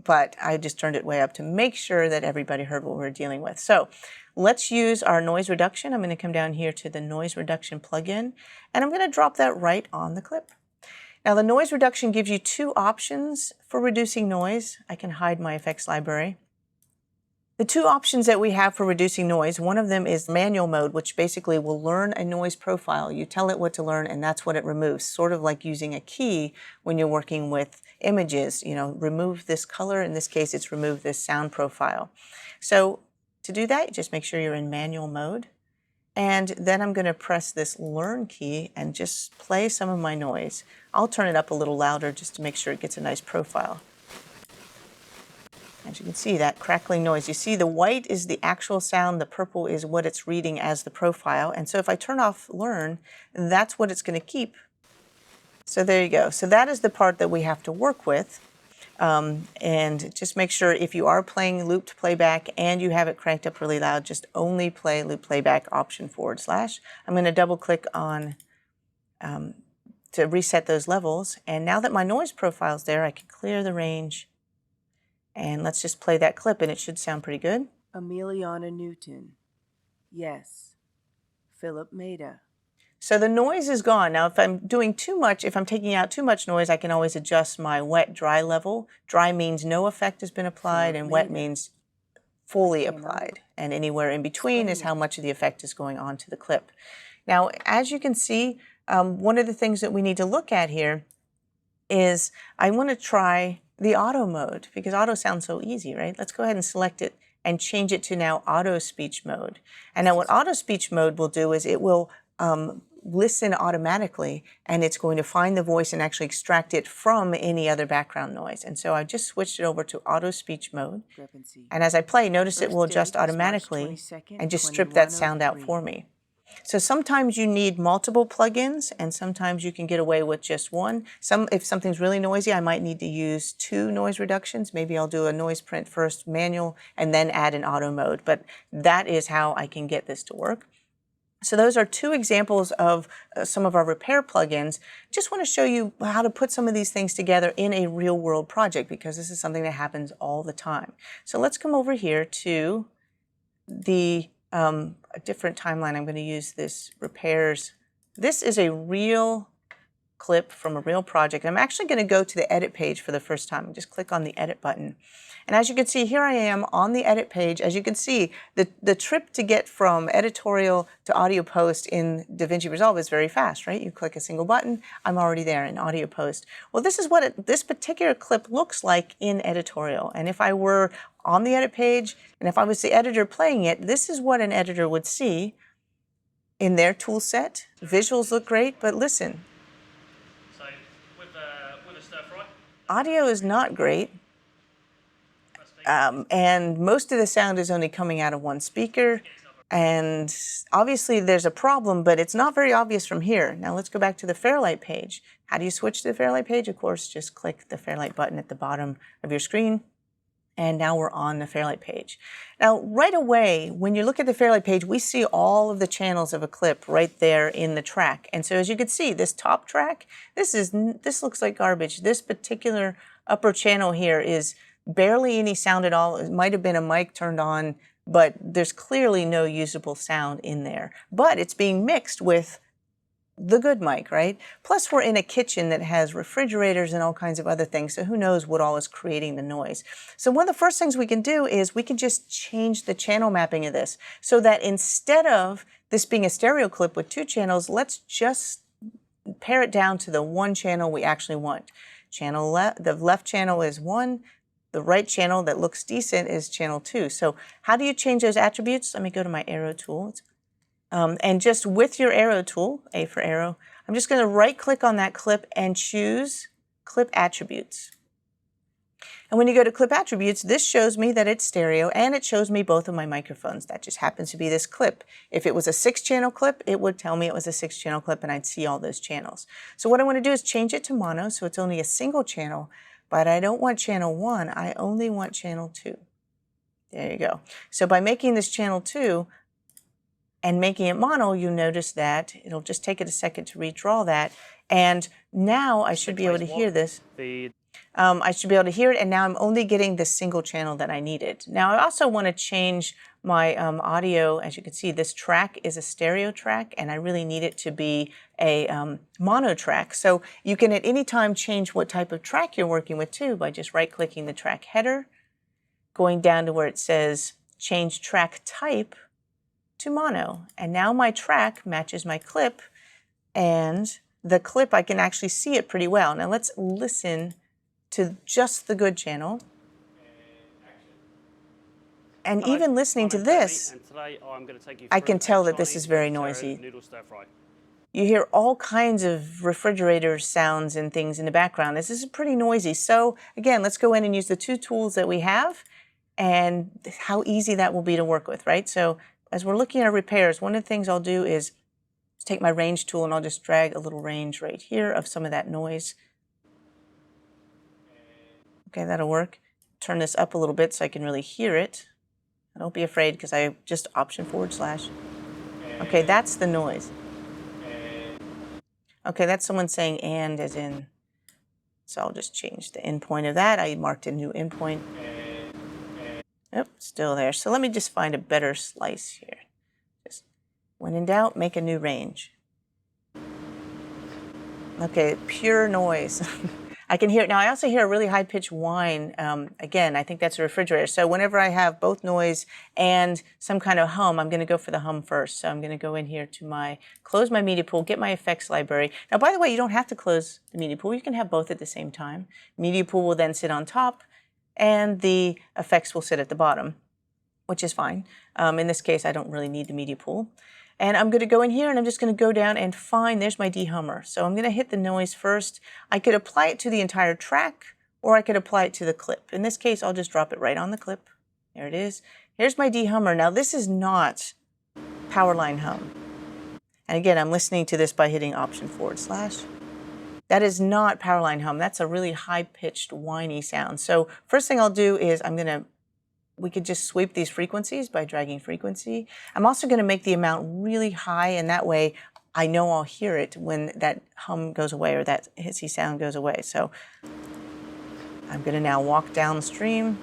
but I just turned it way up to make sure that everybody heard what we're dealing with. So let's use our noise reduction. I'm going to come down here to the noise reduction plugin, and I'm going to drop that right on the clip. Now, the noise reduction gives you two options for reducing noise. I can hide my effects library. The two options that we have for reducing noise, one of them is manual mode, which basically will learn a noise profile. You tell it what to learn, and that's what it removes, sort of like using a key when you're working with images. You know, remove this color. In this case, it's remove this sound profile. So to do that, just make sure you're in manual mode. And then I'm going to press this learn key and just play some of my noise. I'll turn it up a little louder just to make sure it gets a nice profile. As you can see, that crackling noise. You see the white is the actual sound, the purple is what it's reading as the profile. And so if I turn off learn, that's what it's going to keep. So there you go. So that is the part that we have to work with. And just make sure if you are playing looped playback and you have it cranked up really loud, just only play loop playback option /. I'm going to double click on to reset those levels. And now that my noise profile is there, I can clear the range. And let's just play that clip, and it should sound pretty good. Emiliana Newton. Yes. Philip Maida. So the noise is gone. Now, if I'm doing too much, if I'm taking out too much noise, I can always adjust my wet-dry level. Dry means no effect has been applied, and wet means fully applied. And anywhere in between is how much of the effect is going on to the clip. Now, as you can see, one of the things that we need to look at here is I want to try the auto mode, because auto sounds so easy, right? Let's go ahead and select it and change it to now auto speech mode. And now what auto speech mode will do is it will listen automatically, and it's going to find the voice and actually extract it from any other background noise. And so I just switched it over to auto speech mode. And as I play, notice it will adjust automatically and just strip that sound out for me. So sometimes you need multiple plugins, and sometimes you can get away with just one. If something's really noisy, I might need to use 2 noise reductions. Maybe I'll do a noise print first, manual, and then add an auto mode. But that is how I can get this to work. So those are 2 examples of some of our repair plugins. Just want to show you how to put some of these things together in a real world project, because this is something that happens all the time. So let's come over here to the a different timeline. I'm going to use this repairs. This is a real clip from a real project. I'm actually going to go to the edit page for the first time. Just click on the edit button. And as you can see, here I am on the edit page. As you can see, the trip to get from editorial to audio post in DaVinci Resolve is very fast, right? You click a single button, I'm already there in audio post. Well, this is what this particular clip looks like in editorial. And if I were on the edit page, and if I was the editor playing it, this is what an editor would see in their tool set. Visuals look great, but listen. So with a stir fry, Audio is not great. And most of the sound is only coming out of one speaker. And obviously there's a problem, but it's not very obvious from here. Now let's go back to the Fairlight page. How do you switch to the Fairlight page? Of course, just click the Fairlight button at the bottom of your screen. And now we're on the Fairlight page. Now, right away, when you look at the Fairlight page, we see all of the channels of a clip right there in the track. And so as you can see, this top track, this looks like garbage. This particular upper channel here is barely any sound at all. It might have been a mic turned on, but there's clearly no usable sound in there. But it's being mixed with the good mic, right? Plus we're in a kitchen that has refrigerators and all kinds of other things, so who knows what all is creating the noise. So one of the first things we can do is we can just change the channel mapping of this so that instead of this being a stereo clip with 2 channels, let's just pare it down to the 1 channel we actually want. The left channel is 1, the right channel that looks decent is channel 2. So how do you change those attributes? Let me go to my arrow tool. And just with your arrow tool, A for arrow, I'm just going to right click on that clip and choose clip attributes. And when you go to clip attributes, this shows me that it's stereo and it shows me both of my microphones. That just happens to be this clip. If it was a 6-channel clip, it would tell me it was a 6-channel clip and I'd see all those channels. So what I want to do is change it to mono so it's only a single channel, but I don't want channel 1, I only want channel 2. There you go. So by making this channel 2, and making it mono, you notice that it'll just take it a second to redraw that. And now I should be able to hear this. I should be able to hear it, and now I'm only getting the single channel that I needed. Now I also want to change my audio. As you can see, this track is a stereo track, and I really need it to be a mono track. So you can at any time change what type of track you're working with too by just right-clicking the track header, going down to where it says change track type to mono. And now my track matches my clip, and the clip, I can actually see it pretty well. Now let's listen to just the good channel. And even listening to this, I can tell that this is very noisy. You hear all kinds of refrigerator sounds and things in the background. This is pretty noisy. So again, let's go in and use the 2 tools that we have and how easy that will be to work with, right? So as we're looking at repairs, one of the things I'll do is take my range tool and I'll just drag a little range right here of some of that noise. Okay, that'll work. Turn this up a little bit so I can really hear it. Don't be afraid because I just Option /. Okay, that's the noise. Okay, that's someone saying and as in. So I'll just change the endpoint of that. I marked a new endpoint. Yep, still there. So let me just find a better slice here. Just when in doubt, make a new range. Okay, pure noise. I can hear it. Now I also hear a really high-pitched whine. Again, I think that's a refrigerator. So whenever I have both noise and some kind of hum, I'm going to go for the hum first. So I'm going to go in here to close my media pool, get my effects library. Now, by the way, you don't have to close the media pool. You can have both at the same time. Media pool will then sit on top, and the effects will sit at the bottom, which is fine. In this case, I don't really need the media pool. And I'm going to go in here and I'm just going to go down and find, there's my dehummer. So I'm going to hit the noise first. I could apply it to the entire track, or I could apply it to the clip. In this case, I'll just drop it right on the clip. There it is. Here's my dehummer. Now this is not Powerline hum. And again, I'm listening to this by hitting Option /. That is not Powerline hum. That's a really high-pitched, whiny sound. So first thing I'll do is we could just sweep these frequencies by dragging frequency. I'm also going to make the amount really high, and that way I know I'll hear it when that hum goes away or that hissy sound goes away. So I'm going to now walk downstream.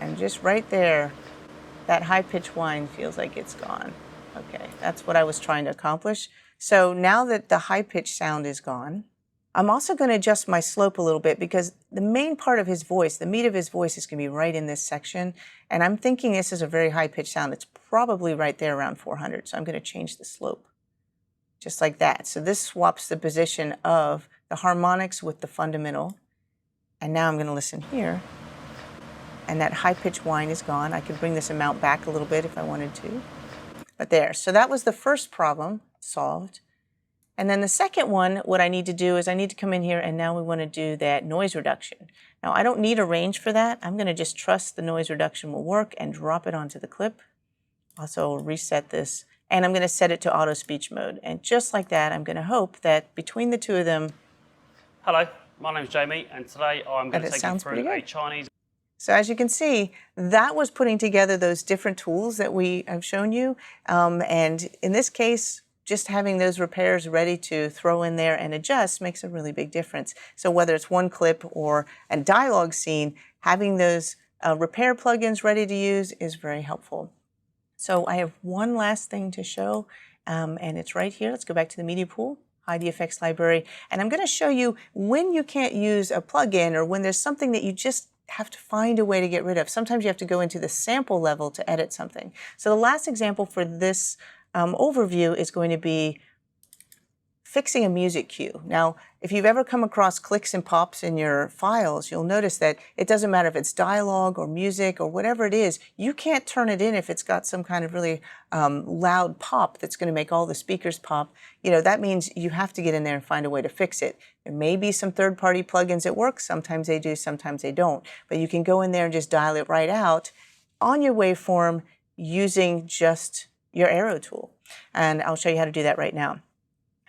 And just right there, that high-pitched whine feels like it's gone. Okay, that's what I was trying to accomplish. So now that the high-pitched sound is gone, I'm also going to adjust my slope a little bit because the main part of his voice, the meat of his voice, is going to be right in this section. And I'm thinking this is a very high-pitched sound. It's probably right there around 400. So I'm going to change the slope just like that. So this swaps the position of the harmonics with the fundamental. And now I'm going to listen here. And that high-pitched whine is gone. I could bring this amount back a little bit if I wanted to. But there. So that was the first problem solved. And then the second one, what I need to do is I need to come in here and now we want to do that noise reduction. Now I don't need a range for that. I'm going to just trust the noise reduction will work and drop it onto the clip. Also reset this and I'm going to set it to auto speech mode. And just like that, I'm going to hope that between the two of them. Hello, my name's Jamie, and today I'm going to take you through a Chinese. So as you can see, that was putting together those different tools that we have shown you. And in this case, just having those repairs ready to throw in there and adjust makes a really big difference. So whether it's one clip or a dialogue scene, having those repair plugins ready to use is very helpful. So I have one last thing to show, and it's right here. Let's go back to the media pool, hide the effects library, and I'm going to show you when you can't use a plugin or when there's something that you just have to find a way to get rid of. Sometimes you have to go into the sample level to edit something. So the last example for this overview is going to be fixing a music cue. Now, if you've ever come across clicks and pops in your files, you'll notice that it doesn't matter if it's dialogue or music or whatever it is, you can't turn it in if it's got some kind of really loud pop that's going to make all the speakers pop. You know, that means you have to get in there and find a way to fix it. There may be some third-party plugins that work. Sometimes they do, sometimes they don't. But you can go in there and just dial it right out on your waveform using just your arrow tool. And I'll show you how to do that right now.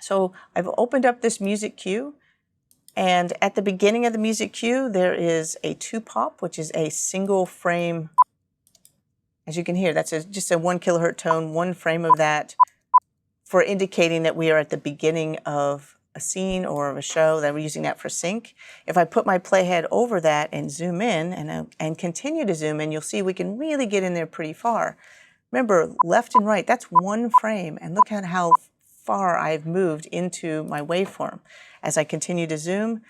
So I've opened up this music cue, and at the beginning of the music cue there is a 2-pop, which is a single frame. As you can hear, that's just a 1 kilohertz tone, one frame of that for indicating that we are at the beginning of a scene or of a show, that we're using that for sync. If I put my playhead over that and zoom in and continue to zoom in, you'll see we can really get in there pretty far. Remember, left and right, that's one frame, and look at how far I've moved into my waveform. As I continue to zoom,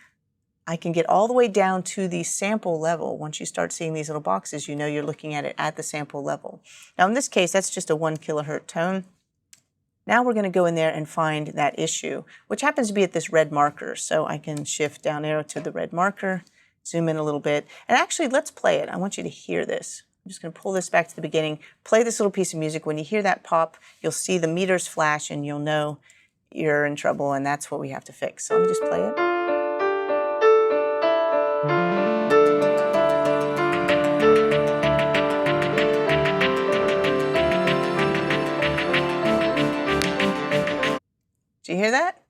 I can get all the way down to the sample level. Once you start seeing these little boxes, you know you're looking at it at the sample level. Now in this case, that's just a 1 kilohertz tone. Now we're going to go in there and find that issue, which happens to be at this red marker. So I can shift down arrow to the red marker, zoom in a little bit, and actually let's play it. I want you to hear this. I'm just going to pull this back to the beginning, play this little piece of music. When you hear that pop, you'll see the meters flash and you'll know you're in trouble, and that's what we have to fix. So let me just play it. Do you hear that?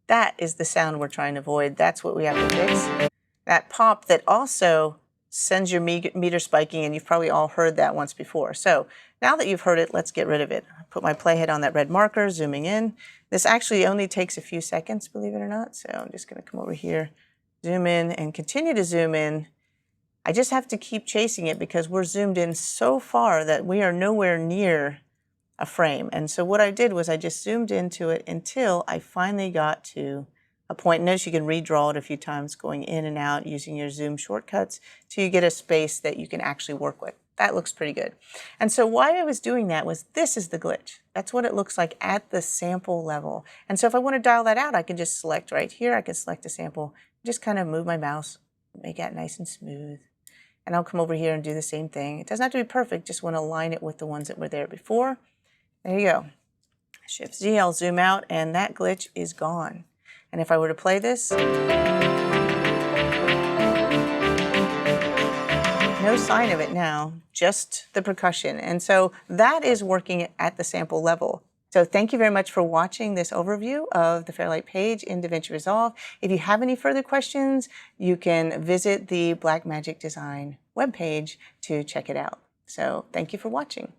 That is the sound we're trying to avoid. That's what we have to fix. That pop that also sends your meter spiking, and you've probably all heard that once before. So now that you've heard it, let's get rid of it. Put my playhead on that red marker, zooming in. This actually only takes a few seconds, believe it or not. So I'm just going to come over here, zoom in, and continue to zoom in. I just have to keep chasing it because we're zoomed in so far that we are nowhere near a frame. And so what I did was I just zoomed into it until I finally got to a point. Notice you can redraw it a few times, going in and out using your zoom shortcuts till you get a space that you can actually work with. That looks pretty good. And so why I was doing that was this is the glitch. That's what it looks like at the sample level. And so if I want to dial that out, I can just select right here. I can select a sample, just kind of move my mouse, make it nice and smooth. And I'll come over here and do the same thing. It doesn't have to be perfect, just want to align it with the ones that were there before. There you go. Shift Z, I'll zoom out, and that glitch is gone. And if I were to play this, no sign of it now, just the percussion. And so that is working at the sample level. So thank you very much for watching this overview of the Fairlight page in DaVinci Resolve. If you have any further questions, you can visit the Blackmagic Design webpage to check it out. So thank you for watching.